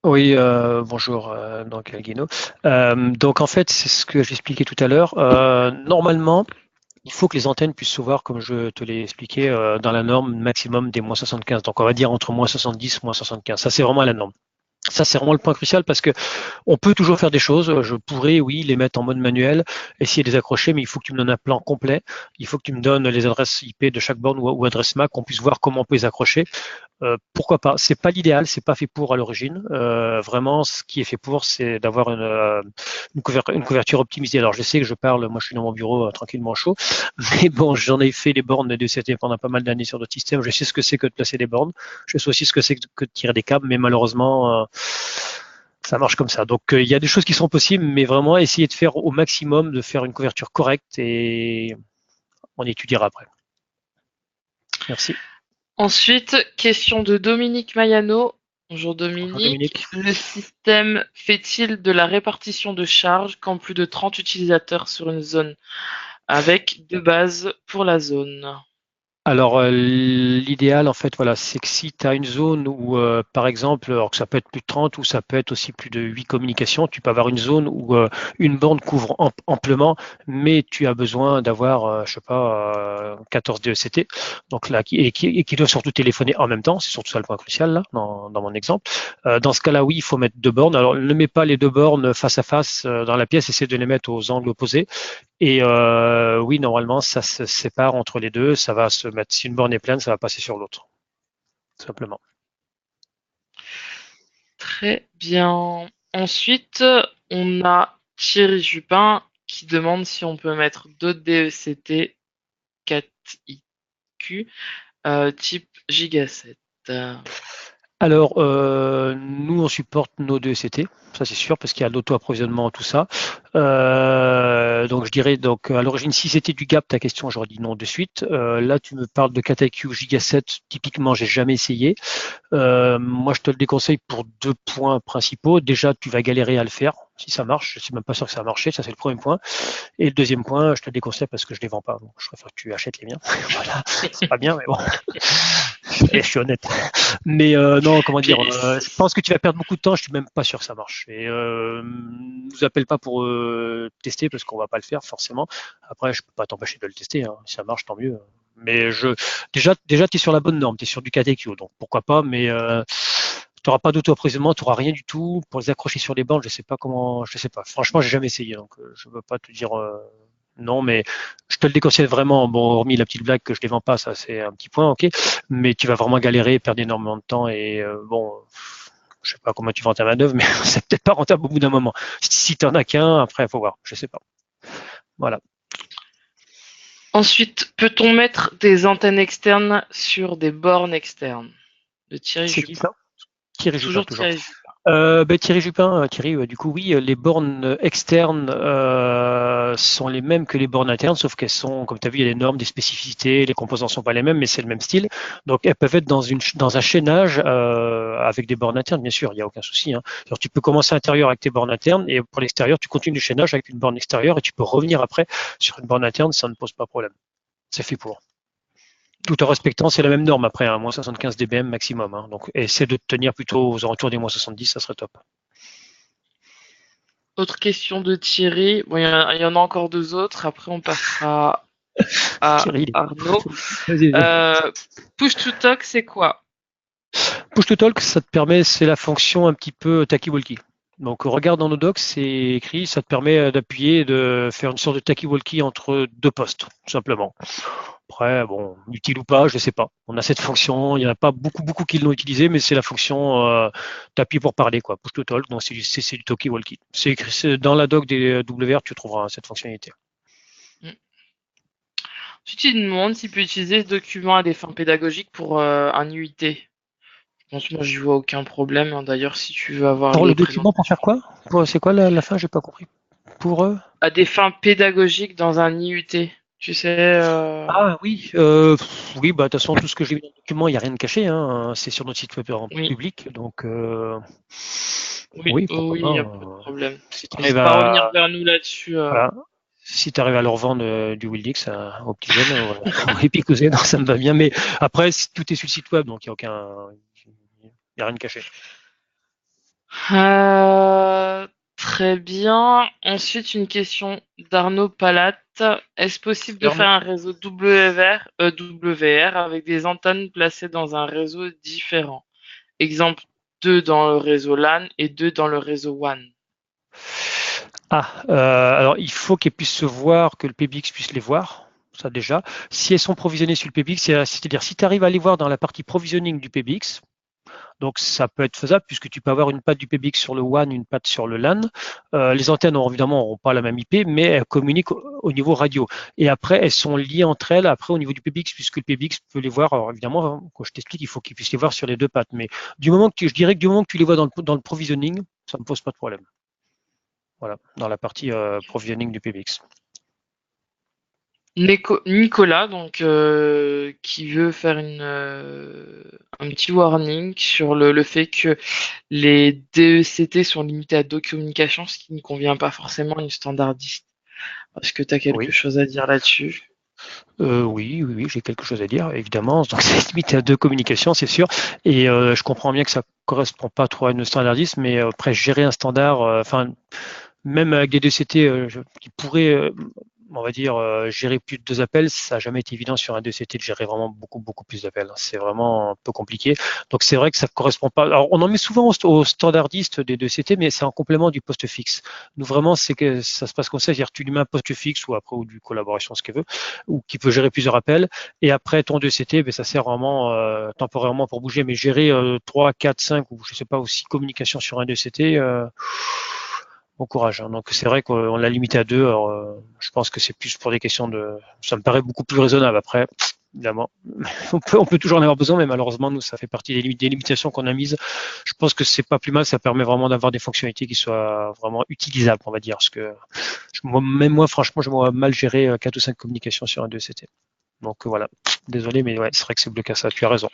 Oui, bonjour, donc Guino. Donc en fait, c'est ce que j'expliquais tout à l'heure. Normalement, il faut que les antennes puissent se voir, comme je te l'ai expliqué, dans la norme maximum des moins 75. Donc on va dire entre moins 70 moins 75. Ça, c'est vraiment la norme. Ça, c'est vraiment le point crucial parce que on peut toujours faire des choses. Je pourrais, oui, les mettre en mode manuel, essayer de les accrocher, mais il faut que tu me donnes un plan complet. Il faut que tu me donnes les adresses IP de chaque borne ou adresse MAC, qu'on puisse voir comment on peut les accrocher. Pourquoi pas? C'est pas l'idéal, c'est pas fait pour à l'origine. Vraiment, ce qui est fait pour, c'est d'avoir une couverture optimisée. Alors, je sais que je parle, moi, je suis dans mon bureau tranquillement chaud, mais bon, j'en ai fait les bornes de CT pendant pas mal d'années sur d'autres systèmes. Je sais ce que c'est que de placer des bornes. Je sais aussi ce que c'est que de tirer des câbles, mais malheureusement, ça marche comme ça. Donc, il y a des choses qui sont possibles, mais vraiment essayer de faire au maximum, de faire une couverture correcte et on étudiera après. Merci. Ensuite, question de Dominique Mayano. Bonjour Bonjour Dominique. Dominique. Le système fait-il de la répartition de charge quand plus de 30 utilisateurs sur une zone avec deux bases pour la zone? Alors, l'idéal, en fait, voilà, c'est que si tu as une zone où, par exemple, alors que ça peut être plus de 30 ou ça peut être aussi plus de 8 communications, tu peux avoir une zone où une borne couvre amplement, mais tu as besoin d'avoir, je sais pas, 14 DECT, donc là, qui doivent surtout téléphoner en même temps, c'est surtout ça le point crucial, là, dans mon exemple. Dans ce cas-là, oui, il faut mettre deux bornes. Alors, ne mets pas les deux bornes face à face dans la pièce, essaie de les mettre aux angles opposés. Et oui, normalement, ça se sépare entre les deux. Ça va se mettre. Si une borne est pleine, ça va passer sur l'autre, tout simplement. Très bien. Ensuite, on a Thierry Jupin qui demande si on peut mettre d'autres DECT 4IQ type Gigaset. Alors, nous, on supporte nos deux CT, ça c'est sûr, parce qu'il y a l'auto-approvisionnement, tout ça. Donc, je dirais, donc, à l'origine, si c'était du gap, ta question, j'aurais dit non de suite. Là, tu me parles de 4IQ Gigaset, typiquement, j'ai jamais essayé. Moi, je te le déconseille pour deux points principaux. Déjà, tu vas galérer à le faire. Si ça marche, je suis même pas sûr que ça va marcher. Ça, c'est le premier point. Et le deuxième point, je te le déconseille parce que je les vends pas. Donc, je préfère que tu achètes les miens. Voilà, c'est pas bien, mais bon. Et je suis honnête. Mais non, comment dire, Puis, je pense que tu vas perdre beaucoup de temps. Je suis même pas sûr que ça marche. Et nous appelle pas pour tester parce qu'on va pas le faire forcément. Après, je peux pas t'empêcher de le tester. Hein. Si ça marche, tant mieux. Mais déjà, tu es sur la bonne norme. Tu es sur du KTQ, donc pourquoi pas. Mais tu n'auras pas d'auto-approvisionnement, tu n'auras rien du tout. Pour les accrocher sur les bornes, je sais pas comment, je sais pas. Franchement, j'ai jamais essayé, donc je ne veux pas te dire non, mais je te le déconseille vraiment. Bon, hormis la petite blague que je les vends pas, ça c'est un petit point, ok. Mais tu vas vraiment galérer, perdre énormément de temps et bon, je sais pas comment tu vends ta main-d'œuvre, mais c'est peut-être pas rentable au bout d'un moment. Si tu en as qu'un, après, il faut voir. Je sais pas. Voilà. ensuite, peut-on mettre des antennes externes sur des bornes externes? De Thierry C'est qui Jupin. ça? Thierry Jupin, Toujours toujours. Thierry Jupin. Thierry Jupin, Thierry, du coup, oui, les bornes externes sont les mêmes que les bornes internes, sauf qu'elles sont, comme tu as vu, il y a des normes, des spécificités, les composants sont pas les mêmes, mais c'est le même style. Donc, elles peuvent être dans un chaînage avec des bornes internes, bien sûr, il n'y a aucun souci. Hein. Alors, tu peux commencer à l'intérieur avec tes bornes internes, et pour l'extérieur, tu continues le chaînage avec une borne extérieure, et tu peux revenir après sur une borne interne, ça ne pose pas de problème. C'est fait pour. Tout en respectant, c'est la même norme après, hein, moins 75 dBm maximum. Hein. Donc, essaie de te tenir plutôt aux alentours des moins 70, ça serait top. Autre question de Thierry. Bon, il y en a encore deux autres. Après, on passera à Thierry, Arnaud. vas-y, vas-y. Push to talk, c'est quoi? Push to talk, ça te permet, c'est la fonction un petit peu talkie-walkie. Donc, regarde dans nos docs, c'est écrit, ça te permet d'appuyer et de faire une sorte de talkie-walkie entre deux postes, tout simplement. Après, bon, utile ou pas, je ne sais pas. On a cette fonction, il n'y en a pas beaucoup qui l'ont utilisée, mais c'est la fonction t'appuies pour parler, quoi. Push to talk, donc c'est du talkie-walkie. C'est écrit dans la doc des WR, tu trouveras cette fonctionnalité. Ensuite, il demande s'il peut utiliser ce document à des fins pédagogiques pour un UIT. Je pense que moi, j'y vois aucun problème. Hein. D'ailleurs, si tu veux avoir Pour les le document, pour présentations. faire quoi? C'est quoi la fin? J'ai pas compris. Pour À des fins pédagogiques dans un IUT. Tu sais. Ah oui, oui, bah de toute façon, tout ce que j'ai vu dans le document, il n'y a rien de caché, hein, c'est sur notre site web en Oui, public, donc oui, oui, pourquoi oui, pas. il n'y a pas de problème. Si tu arrives N'hésite pas à revenir à vers nous là-dessus. voilà, si tu arrives à leur vendre du Wildix aux petits jeunes, aux épicosés, non, ça me va bien. Mais après, tout est sur le site web, donc il y a rien de caché. Très bien. Ensuite, une question d'Arnaud Palat. Est-ce possible Et de faire Arnaud, un réseau WR avec des antennes placées dans un réseau différent? Exemple 2 dans le réseau LAN et 2 dans le réseau WAN. Alors il faut qu'elles puissent se voir, que le PBX puisse les voir, ça déjà. Si elles sont provisionnées sur le PBX, c'est-à-dire si tu arrives à les voir dans la partie provisioning du PBX, donc ça peut être faisable puisque tu peux avoir une patte du PBX sur le WAN, une patte sur le LAN. Les antennes évidemment n'auront pas la même IP, mais elles communiquent au niveau radio. Et après, elles sont liées entre elles après au niveau du PBX, puisque le PBX peut les voir. Alors évidemment, quand je t'explique, il faut qu'il puisse les voir sur les deux pattes. Mais je dirais que du moment que tu les vois dans le provisioning, ça ne me pose pas de problème. Voilà, dans la partie provisioning du PBX. Nicolas, donc, qui veut faire un petit warning sur le fait que les DECT sont limités à 2 communications, ce qui ne convient pas forcément à une standardiste. Est-ce que tu as quelque Oui. chose à dire là-dessus? Oui, j'ai quelque chose à dire, évidemment. Donc, c'est limité à 2 communications, c'est sûr. Et je comprends bien que ça correspond pas trop à une standardiste, mais après, gérer un standard, même avec des DCT qui pourraient, on va dire, gérer plus de 2 appels, ça n'a jamais été évident sur un DCT de gérer vraiment beaucoup plus d'appels. C'est vraiment un peu compliqué. Donc c'est vrai que ça ne correspond pas. Alors on en met souvent aux standardistes des DCT, mais c'est en complément du poste fixe. Nous vraiment, c'est que ça se passe comme ça, c'est-à-dire tu lui mets un poste fixe ou après ou du collaboration, ce qu'il veut, ou qui peut gérer plusieurs appels. Et après ton DCT, ben, ça sert vraiment temporairement pour bouger, mais gérer 3, 4, 5 ou je sais pas, ou 6 communications sur un DCT. Bon courage. Hein. Donc c'est vrai qu'on l'a limité à 2. Alors, je pense que c'est plus pour des questions de. Ça me paraît beaucoup plus raisonnable. Après, évidemment, on peut toujours en avoir besoin, mais malheureusement, nous, ça fait partie des limitations qu'on a mises. Je pense que c'est pas plus mal. Ça permet vraiment d'avoir des fonctionnalités qui soient vraiment utilisables, on va dire. Parce que même moi, franchement, je vois mal gérer 4 ou 5 communications sur un 2CT. Donc voilà. Désolé, mais ouais, c'est vrai que c'est bloqué à ça. Tu as raison.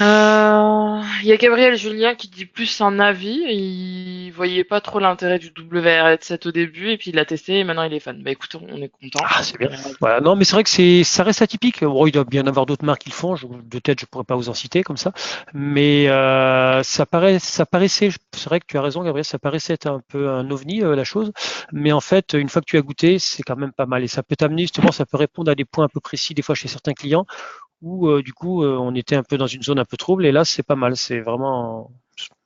Il y a Gabriel Julien qui dit plus un avis. Il voyait pas trop l'intérêt du WR7 au début et puis il l'a testé et maintenant il est fan. Bah écoute, on est content. Ah, c'est bien. Voilà. Non, mais c'est vrai que ça reste atypique. Bon, il doit bien y avoir d'autres marques qui le font. De tête, je pourrais pas vous en citer comme ça. Mais ça paraissait. C'est vrai que tu as raison, Gabriel. Ça paraissait être un peu un ovni la chose. Mais en fait, une fois que tu as goûté, c'est quand même pas mal. Et ça peut t'amener justement, ça peut répondre à des points un peu précis des fois chez certains clients où du coup on était un peu dans une zone un peu trouble. Et là, c'est pas mal. C'est vraiment,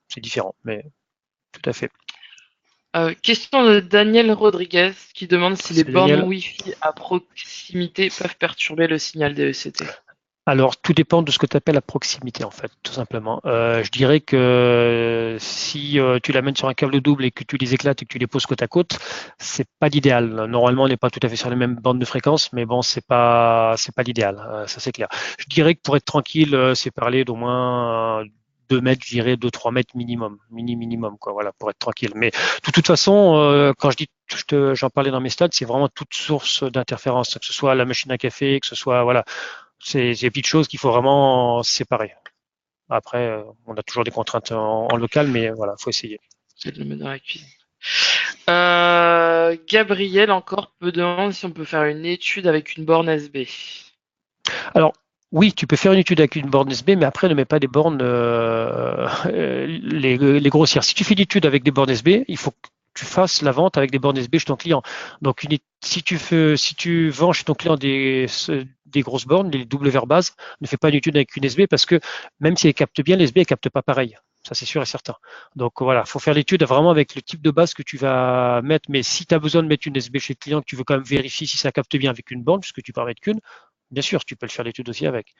c'est différent. Mais tout à fait. Question de Daniel Rodriguez qui demande si les Salut bornes Daniel. Wi-Fi à proximité peuvent perturber le signal DECT. Alors, tout dépend de ce que tu appelles la proximité, en fait, tout simplement. Je dirais que si tu l'amènes sur un câble double et que tu les éclates et que tu les poses côte à côte, c'est pas l'idéal. Normalement, on n'est pas tout à fait sur les mêmes bandes de fréquence, mais bon, c'est pas l'idéal. Ça, c'est clair. Je dirais que pour être tranquille, c'est parler d'au moins 2 mètres, je dirais 2-3 mètres minimum, minimum, quoi, voilà, pour être tranquille. Mais de toute façon, quand je dis j'en parlais dans mes stats, c'est vraiment toute source d'interférence, que ce soit la machine à café, que ce soit voilà, c'est des petites choses qu'il faut vraiment séparer. Après, on a toujours des contraintes en local, mais voilà, faut essayer. C'est de le mettre dans la cuisine. Gabriel encore me demande si on peut faire une étude avec une borne SB. Alors, oui, tu peux faire une étude avec une borne SB, mais après, ne mets pas des bornes les grossières. Si tu fais l'étude avec des bornes SB, il faut que tu fasses la vente avec des bornes SB chez ton client. Donc, si tu vends chez ton client des grosses bornes, les double base, ne fais pas une étude avec une SB parce que même si elle capte bien, l'SB ne capte pas pareil. Ça, c'est sûr et certain. Donc voilà, il faut faire l'étude vraiment avec le type de base que tu vas mettre. Mais si tu as besoin de mettre une SB chez le client, que tu veux quand même vérifier si ça capte bien avec une borne, puisque tu peux en mettre qu'une, bien sûr, tu peux le faire l'étude aussi avec.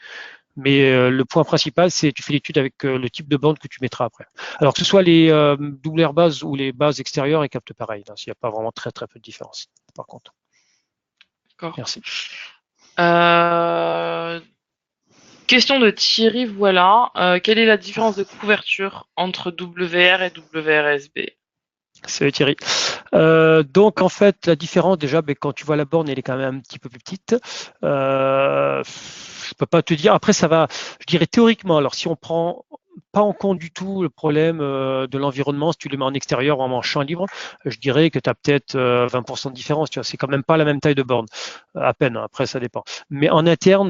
Mais le point principal, c'est tu fais l'étude avec le type de bande que tu mettras après. Alors que ce soit les double air bases ou les bases extérieures, elles captent pareil. Il n'y a pas vraiment très peu de différence, par contre. D'accord. Merci. Question de Thierry, voilà. Quelle est la différence de couverture entre WR et WRSB? C'est Thierry. Donc en fait, la différence déjà, quand tu vois la borne, elle est quand même un petit peu plus petite. Je peux pas te dire. Après, ça va. Je dirais théoriquement. Alors si on prend pas en compte du tout le problème de l'environnement, si tu le mets en extérieur ou en champ libre, je dirais que tu as peut-être 20% de différence. Tu vois, c'est quand même pas la même taille de borne, à peine. Après, ça dépend. Mais en interne,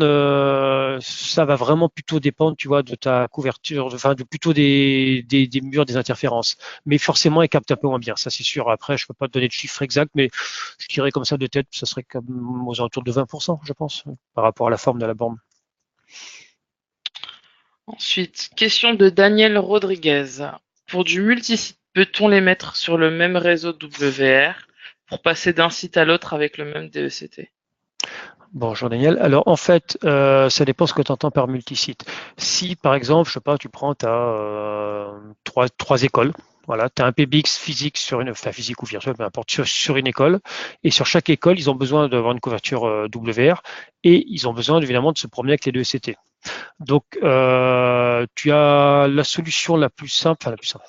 ça va vraiment plutôt dépendre, tu vois, de ta couverture, enfin, plutôt des murs, des interférences. Mais forcément, elle capte un peu moins bien, ça c'est sûr. Après, je peux pas te donner de chiffre exact, mais je dirais comme ça de tête, ça serait comme aux alentours de 20%, je pense, par rapport à la forme de la borne. Ensuite, question de Daniel Rodriguez. Pour du multisite, peut-on les mettre sur le même réseau WR pour passer d'un site à l'autre avec le même DECT? Bonjour Daniel. Alors en fait, ça dépend ce que tu entends par multisite. Si par exemple, je sais pas, tu prends trois écoles, voilà, tu as un PBX physique sur une, enfin physique ou virtuel, peu importe, sur une école, et sur chaque école, ils ont besoin d'avoir une couverture WR et ils ont besoin évidemment de se promener avec les deux ECT. Donc tu as la solution la plus simple, enfin la plus simple.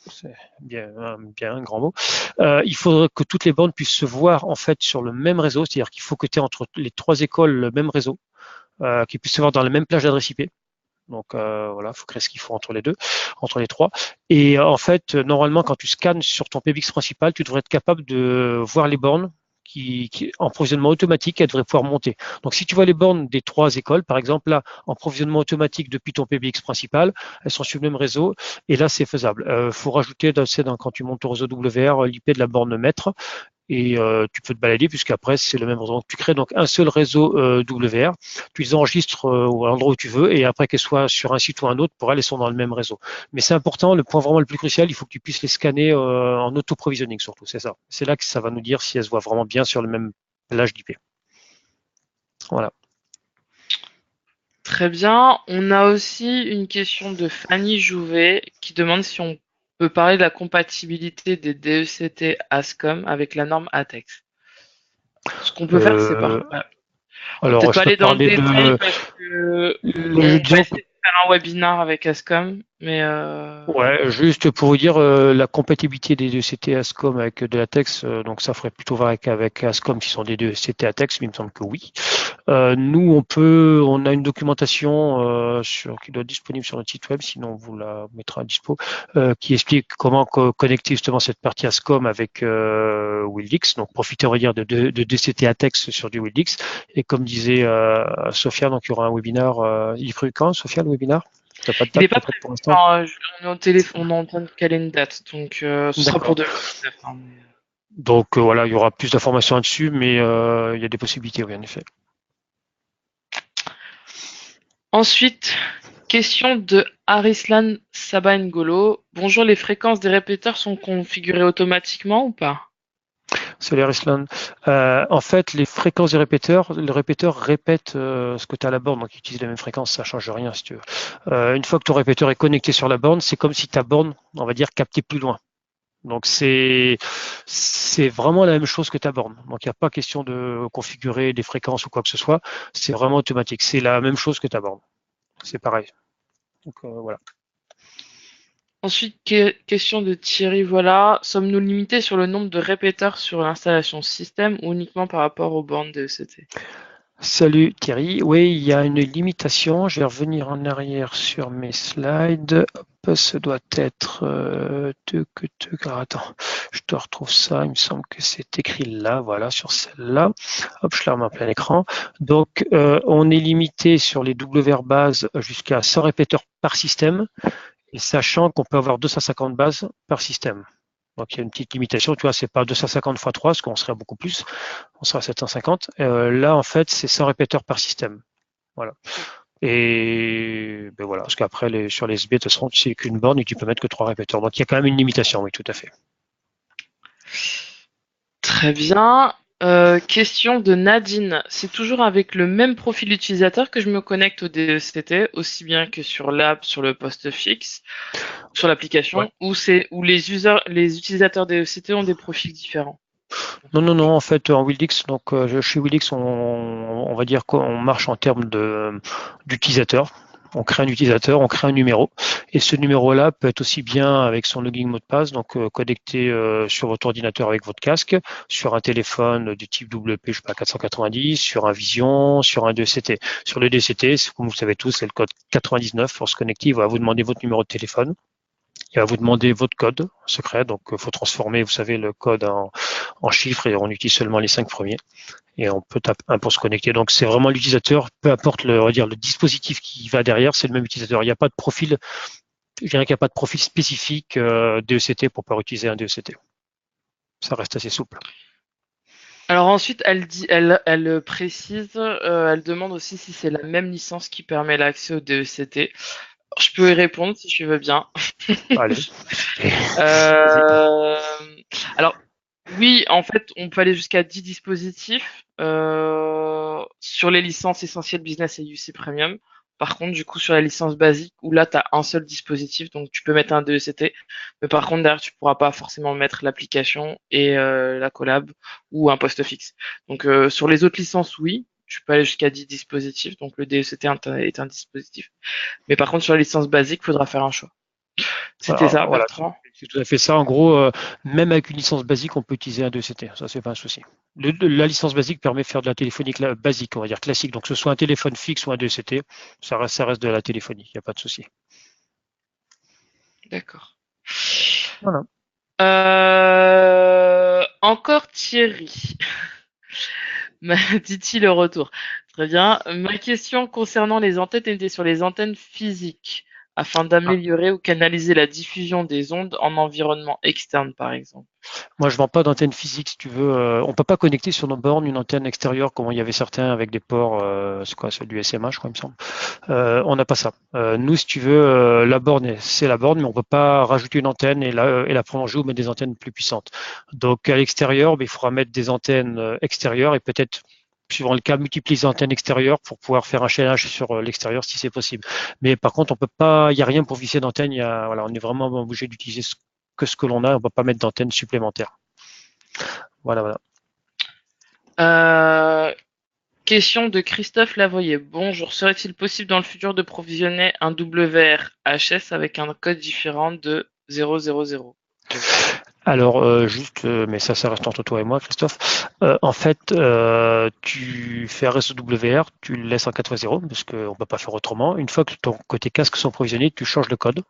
C'est bien un grand mot. Il faudrait que toutes les bornes puissent se voir en fait sur le même réseau, c'est-à-dire qu'il faut que tu aies entre les trois écoles le même réseau, qu'ils puissent se voir dans la même plage d'adresse IP. Donc voilà, il faut créer ce qu'il faut entre les deux, entre les trois. Et en fait, normalement, quand tu scannes sur ton PBX principal, tu devrais être capable de voir les bornes en provisionnement automatique, elles devraient pouvoir monter. Donc si tu vois les bornes des trois écoles, par exemple, là, en provisionnement automatique depuis ton PBX principal, elles sont sur le même réseau, et là, c'est faisable. Il faut rajouter, quand tu montes au réseau WR, l'IP de la borne maître, et tu peux te balader puisqu'après c'est le même réseau. Donc tu crées donc un seul réseau WR, tu les enregistres à l'endroit où tu veux et après qu'elles soient sur un site ou un autre, pour elles sont dans le même réseau. Mais c'est important, le point vraiment le plus crucial, il faut que tu puisses les scanner en auto-provisioning surtout, c'est ça. C'est là que ça va nous dire si elles se voient vraiment bien sur le même plage d'IP. Voilà. Très bien. On a aussi une question de Fanny Jouvet qui demande si on peut parler de la compatibilité des DECT ASCOM avec la norme ATEX. Ce qu'on peut faire, c'est Euh, on va alors peut-être je pas peux aller te dans le parler détail de parce que on va disons. essayer de faire un webinar avec ASCOM, mais Ouais, juste pour vous dire la compatibilité des deux CT ASCOM avec de la TEX, donc ça ferait plutôt voir avec ASCOM qui sont des deux CT à TEX, mais il me semble que oui. Nous, on a une documentation qui doit être disponible sur notre site web, sinon on vous la mettra à dispo, qui explique comment connecter justement cette partie ASCOM avec Wildix. Donc profiter, on va dire, de DCT à TEX sur du Wildix. Et comme disait Sophia, donc il y aura un webinar. Il est prévu quand, Sophia, le webinar? Tu n'as pas de il n'est date pas peut-être prévu. pour l'instant? Enfin, on est au téléphone, on est en train de caler une date, donc ce sera pour D'accord. 2019. Hein, Donc voilà, il y aura plus d'informations là-dessus, mais il y a des possibilités, oui, en effet. Ensuite, question de Arislan Sabah-Ngolo. Bonjour, les fréquences des répéteurs sont configurées automatiquement ou pas? Salut Arislan. En fait, les fréquences du répéteur, le répéteur répète ce que tu as à la borne, donc il utilise la même fréquence, ça change rien si tu veux. Une fois que ton répéteur est connecté sur la borne, c'est comme si ta borne, on va dire, captait plus loin. Donc c'est vraiment la même chose que ta borne. Donc il n'y a pas question de configurer des fréquences ou quoi que ce soit. C'est vraiment automatique. C'est la même chose que ta borne. C'est pareil. Donc voilà. Ensuite, question de Thierry, voilà. Sommes-nous limités sur le nombre de répéteurs sur l'installation système ou uniquement par rapport aux bornes de ECT? Salut Thierry. Oui, il y a une limitation. Je vais revenir en arrière sur mes slides. Hop, ça doit être alors, attends, je te retrouve ça. Il me semble que c'est écrit là, voilà, sur celle-là. Hop, je la remets en plein écran. Donc, on est limité sur les WR bases jusqu'à 100 répéteurs par système, et sachant qu'on peut avoir 250 bases par système. Donc il y a une petite limitation, tu vois, c'est pas 250 x 3, parce qu'on serait beaucoup plus, on sera à 750. Là, en fait, c'est 100 répéteurs par système. Voilà. Et ben voilà, parce qu'après, sur les SB, de toute façon, c'est qu'une borne et tu peux mettre que 3 répéteurs. Donc il y a quand même une limitation, oui, tout à fait. Très bien. Question de Nadine. C'est toujours avec le même profil utilisateur que je me connecte au DECT, aussi bien que sur l'app, sur le poste fixe, sur Ouais. l'application, ou les utilisateurs DECT ont des profils différents. Non, non, non, en fait, en Wildix, donc chez Wildix, on va dire qu'on marche en termes d'utilisateur. On crée un utilisateur, on crée un numéro, et ce numéro-là peut être aussi bien avec son login mot de passe, donc connecté sur votre ordinateur avec votre casque, sur un téléphone du type WP, je sais pas, 490, sur un Vision, sur un DCT. Sur le DCT, comme vous savez tous, c'est le code 99 pour se connecter. Il va vous demander votre numéro de téléphone. Il va vous demander votre code secret, donc il faut transformer, vous savez, le code en chiffres et on utilise seulement les 5 premiers et on peut taper 1 pour se connecter. Donc c'est vraiment l'utilisateur, peu importe on va dire, le dispositif qui va derrière, c'est le même utilisateur. Il n'y a pas de profil, je dirais qu'il n'y a pas de profil spécifique DECT pour pouvoir utiliser un DECT. Ça reste assez souple. Alors ensuite, elle précise, elle demande aussi si c'est la même licence qui permet l'accès au DECT. Je peux y répondre si tu veux bien. Allez, vas-y. Euh, alors, oui, en fait, on peut aller jusqu'à 10 dispositifs sur les licences essentielles business et UC Premium. Par contre, du coup, sur la licence basique, où là, tu as un seul dispositif, donc tu peux mettre un DECT, mais par contre, derrière, tu pourras pas forcément mettre l'application et la collab ou un poste fixe. Donc, sur les autres licences, oui, tu peux aller jusqu'à 10 dispositifs, donc le DECT est un dispositif. Mais par contre, sur la licence basique, il faudra faire un choix. C'était Alors, ça, voilà, Bertrand? c'est tout à fait ça. En gros, même avec une licence basique, on peut utiliser un 2CT. Ça, c'est pas un souci. La licence basique permet de faire de la téléphonie basique, on va dire classique. Donc, que ce soit un téléphone fixe ou un 2CT, ça reste de la téléphonie. Il n'y a pas de souci. D'accord. Voilà. Encore Thierry, dit-il le retour. Très bien. Ma question concernant les antennes était sur les antennes physiques, afin d'améliorer ou canaliser la diffusion des ondes en environnement externe, par exemple. Moi, je vends pas d'antenne physique, si tu veux. On peut pas connecter sur nos bornes une antenne extérieure, comme il y avait certains avec des ports, c'est quoi, celui du SMA, je crois, il me semble. On n'a pas ça. Nous, si tu veux, la borne, c'est la borne, mais on peut pas rajouter une antenne et la prolonger ou mettre des antennes plus puissantes. Donc, à l'extérieur, il faudra mettre des antennes extérieures et peut-être, suivant le cas, multiplier les antennes extérieures pour pouvoir faire un chaînage sur l'extérieur si c'est possible. Mais par contre, on peut pas, il n'y a rien pour visser d'antenne. Voilà, on est vraiment obligé d'utiliser ce que l'on a. On ne peut pas mettre d'antenne supplémentaire. Voilà, voilà. Euh, Question de Christophe Lavoyer. Bonjour, serait-il possible dans le futur de provisionner un WRHS avec un code différent de 000? Alors, juste, mais ça reste entre toi et moi, Christophe. En fait, tu fais un RSWR, tu le laisses en 4.0, parce qu'on ne peut pas faire autrement. Une fois que ton côté casque sont provisionnés, tu changes le code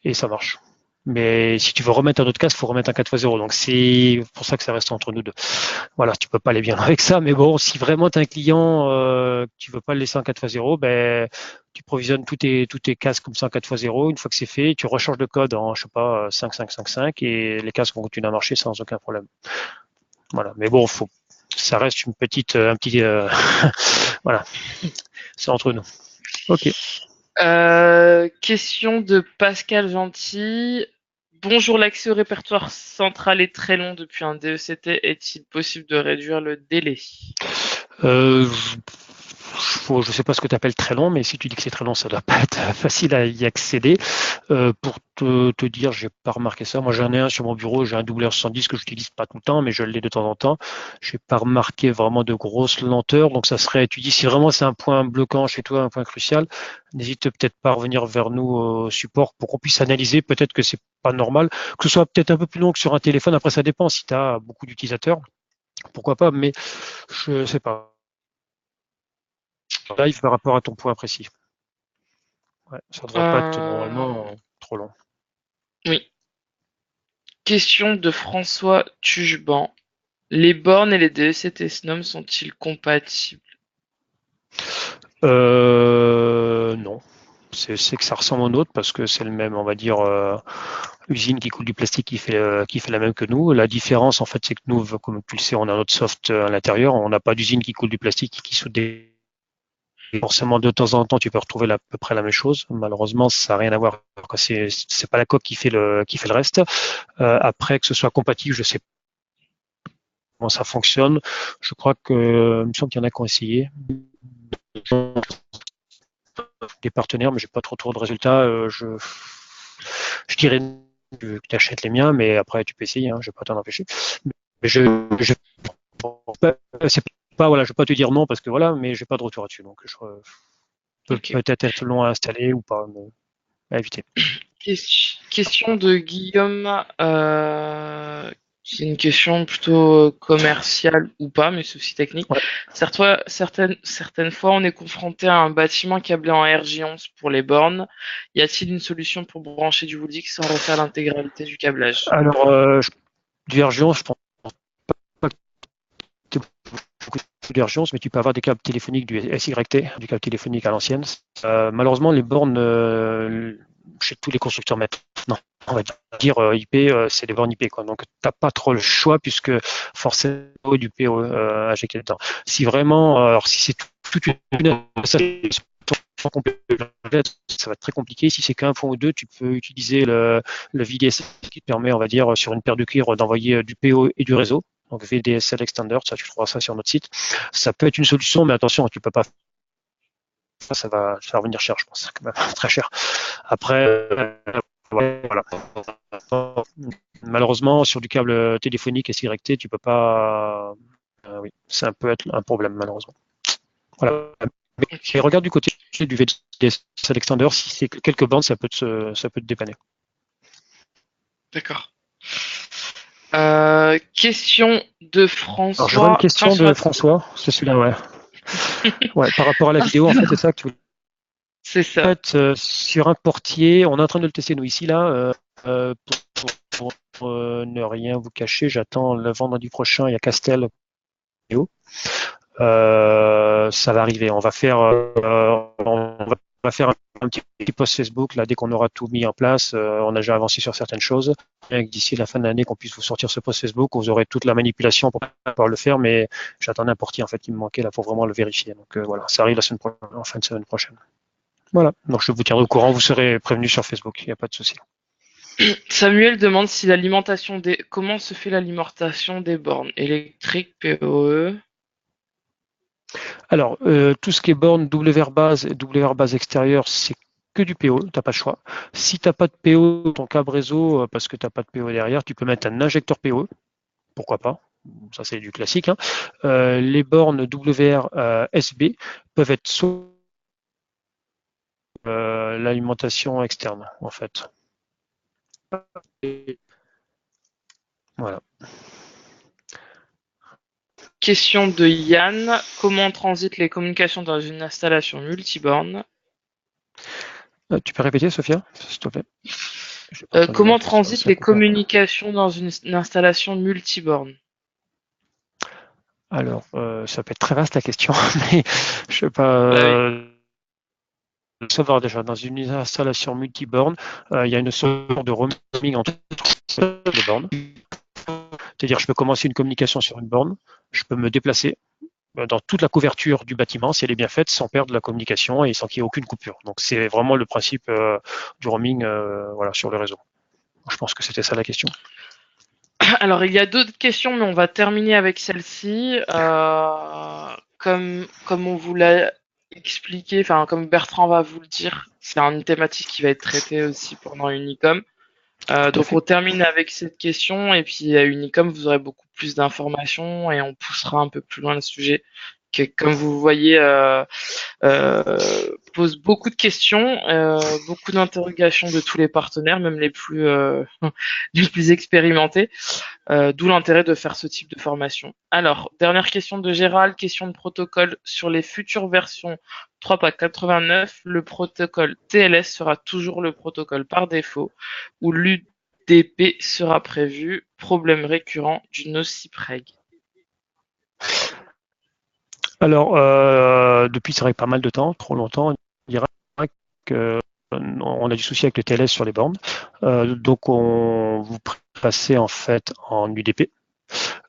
et ça marche. Mais si tu veux remettre un autre casque, il faut remettre un 4.0. Donc, c'est pour ça que ça reste entre nous deux. Voilà, tu peux pas aller bien loin avec ça, mais bon, si vraiment tu as un client que tu veux pas le laisser en 4x0, ben, tu provisionnes tous tes casques comme ça en 4x0. Une fois que c'est fait, tu rechanges le code en, je sais pas, 5.5.5.5 et les casques vont continuer à marcher sans aucun problème. Voilà, mais bon, ça reste un petit, voilà, c'est entre nous. Ok. Question de Pascal Gentil. Bonjour, l'accès au répertoire central est très long depuis un DECT. Est-il possible de réduire le délai? Euh, je sais pas ce que tu appelles très long, mais si tu dis que c'est très long, ça doit pas être facile à y accéder. Pour te dire, j'ai pas remarqué ça. Moi, j'en ai un sur mon bureau, j'ai un WR70 que j'utilise pas tout le temps, mais je l'ai de temps en temps. J'ai pas remarqué vraiment de grosses lenteurs, donc ça serait, tu dis, si vraiment c'est un point bloquant chez toi, un point crucial, n'hésite peut-être pas à revenir vers nous au support pour qu'on puisse analyser. Peut-être que c'est pas normal, que ce soit peut-être un peu plus long que sur un téléphone. Après, ça dépend. Si tu as beaucoup d'utilisateurs, pourquoi pas, mais je sais pas. Live par rapport à ton point précis. Ouais, ça ne devrait pas être Euh, normalement trop long. oui. Question de François Tugeban. Les bornes et les DECT SNOM sont-ils compatibles? Non. C'est que ça ressemble au nôtre parce que c'est le même, on va dire, usine qui coule du plastique qui fait la même que nous. La différence, en fait, c'est que nous, comme tu le sais, on a notre soft à l'intérieur. On n'a pas d'usine qui coule du plastique et qui soude des. Forcément, de temps en temps, tu peux retrouver à peu près la même chose. Malheureusement, ça n'a rien à voir. C'est pas la coque qui fait le reste. Après, que ce soit compatible, je sais pas comment ça fonctionne. Je crois que, il me semble qu'il y en a qui ont essayé des partenaires, mais j'ai pas trop de résultats. Je dirais que tu achètes les miens, mais après tu peux essayer, hein, je vais pas t'en empêcher. Mais c'est pas, voilà, je vais pas te dire non parce que voilà, mais j'ai pas de retour là-dessus, donc je peux Ok. peut-être être long à installer ou pas, mais à éviter. Question de Guillaume. C'est une question plutôt commerciale ou pas, mais c'est aussi technique. Ouais. Certaines fois, on est confronté à un bâtiment câblé en RJ11 pour les bornes. Y a-t-il une solution pour brancher du Woolix sans refaire l'intégralité du câblage? Alors, Divergence, je pense pas que tu aies beaucoup d'urgence, mais tu peux avoir des câbles téléphoniques du SYT, du câble téléphonique à l'ancienne. Malheureusement, les bornes chez tous les constructeurs maintenant, on va dire IP, c'est des bornes IP, quoi. Donc, t'as pas trop le choix puisque forcément du PO injecté dedans. Si vraiment, alors si c'est toute une ça va être très compliqué. Si c'est qu'un point ou deux, tu peux utiliser le VDSL qui te permet, on va dire, sur une paire de cuivre d'envoyer du PO et du réseau. Donc VDSL Extender, ça tu trouveras ça sur notre site. Ça peut être une solution, mais attention, tu peux pas. Ça va revenir cher, je pense, c'est quand même très cher. Après, voilà. Malheureusement, sur du câble téléphonique SYT, tu peux pas. Oui, ça peut être un problème, malheureusement. Voilà. Mais regarde du côté du VDSL Extender, si c'est quelques bandes, ça peut te dépanner. D'accord. Question de François. Alors, je vois une question de François, c'est celui-là, ouais. Ouais, par rapport à la vidéo, en fait, c'est ça que tu voulais. C'est ça. En fait, sur un portier, on est en train de le tester nous ici, là, pour ne rien vous cacher, j'attends le vendredi prochain, il y a Castel. Ça va arriver. On va faire un petit post Facebook là dès qu'on aura tout mis en place. On a déjà avancé sur certaines choses. D'ici la fin de l'année, qu'on puisse vous sortir ce post Facebook, vous aurez toute la manipulation pour pouvoir le faire. Mais j'attendais un portier en fait qui me manquait là pour vraiment le vérifier. Donc voilà, ça arrive en fin de semaine prochaine. Voilà. Donc je vous tiendrai au courant. Vous serez prévenus sur Facebook. Il n'y a pas de souci. Samuel demande si comment se fait l'alimentation des bornes électriques PoE. Alors, tout ce qui est borne WR base et WR base extérieure, c'est que du PO, tu n'as pas le choix. Si tu n'as pas de PO, ton câble réseau, parce que tu n'as pas de PO derrière, tu peux mettre un injecteur PO, pourquoi pas, ça c'est du classique. Hein. Les bornes WR SB peuvent être soit l'alimentation externe, en fait. Voilà. Question de Yann. Comment transitent les communications dans une installation multiborne? Tu peux répéter, Sophia, s'il te plaît? Comment transitent les communications dans une installation multiborne? Alors, ça peut être très vaste la question, mais je sais pas. Savoir déjà, dans une installation multiborne, il y a une sorte de roaming entre les bornes. C'est-à-dire, je peux commencer une communication sur une borne, je peux me déplacer dans toute la couverture du bâtiment, si elle est bien faite, sans perdre la communication et sans qu'il y ait aucune coupure. Donc, c'est vraiment le principe du roaming voilà, sur le réseau. Je pense que c'était ça la question. Alors, il y a d'autres questions, mais on va terminer avec celle-ci. Comme on vous l'a expliqué, enfin, comme Bertrand va vous le dire, c'est une thématique qui va être traitée aussi pendant Unicom. Donc, on termine avec cette question, et puis à Unicom, vous aurez beaucoup plus d'informations et on poussera un peu plus loin le sujet. Que, comme vous voyez, pose beaucoup de questions, beaucoup d'interrogations de tous les partenaires, même les plus les plus expérimentés. D'où l'intérêt de faire ce type de formation. Alors, dernière question de Gérald, question de protocole. Sur les futures versions 3.89, le protocole TLS sera toujours le protocole par défaut, ou l'UDP sera prévu. Problème récurrent du NoCIP-Reg. Alors, depuis, c'est vrai, pas mal de temps, trop longtemps, on dira qu'on a du souci avec le TLS sur les bornes. Donc, on vous passer en fait en UDP.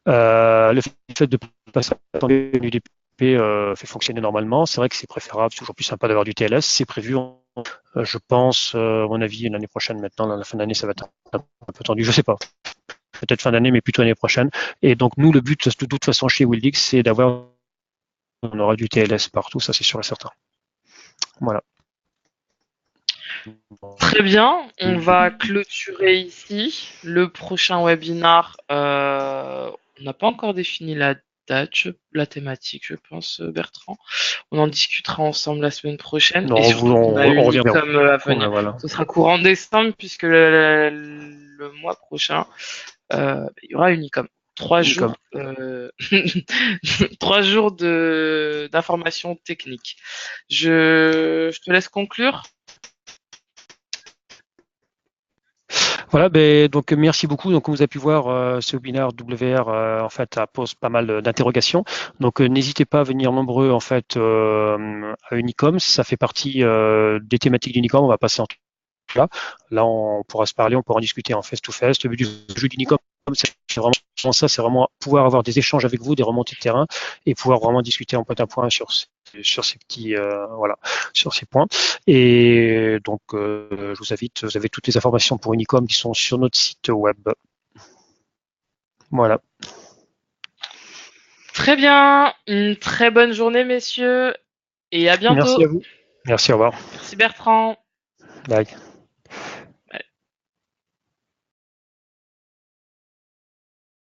Le fait de passer en UDP fait fonctionner normalement. C'est vrai que c'est préférable, c'est toujours plus sympa d'avoir du TLS. C'est prévu, je pense, à mon avis, l'année prochaine maintenant, à la fin d'année, ça va être un peu tendu, je sais pas. Peut-être fin d'année, mais plutôt l'année prochaine. Et donc, nous, le but, de toute façon, chez Wildix, c'est d'avoir, on aura du TLS partout, ça c'est sûr et certain. Voilà. Très bien, on va clôturer ici. Le prochain webinar, on n'a pas encore défini la date, la thématique, je pense, Bertrand. On en discutera ensemble la semaine prochaine. Non, et surtout, on a Unicom à venir. Voilà. Ce sera courant décembre, puisque le mois prochain, il y aura Unicom. 3 jours, 3 jours d'informations techniques. Je te laisse conclure. Voilà, donc merci beaucoup. Donc comme vous avez pu voir, ce webinaire WR en fait pose pas mal d'interrogations. Donc n'hésitez pas à venir nombreux en fait à Unicom. Ça fait partie des thématiques d'Unicom. On va passer en tout cas. Là, on pourra se parler, on pourra en discuter en face-to-face. Le but du jeu d'Unicom, c'est vraiment ça, c'est vraiment pouvoir avoir des échanges avec vous, des remontées de terrain et pouvoir vraiment discuter en point à point sur sur ces petits, voilà, sur ces points. Et donc, je vous invite, vous avez toutes les informations pour Unicom qui sont sur notre site web. Voilà. Très bien, une très bonne journée, messieurs, et à Merci bientôt. à vous. Merci, au revoir. Merci Bertrand. Bye.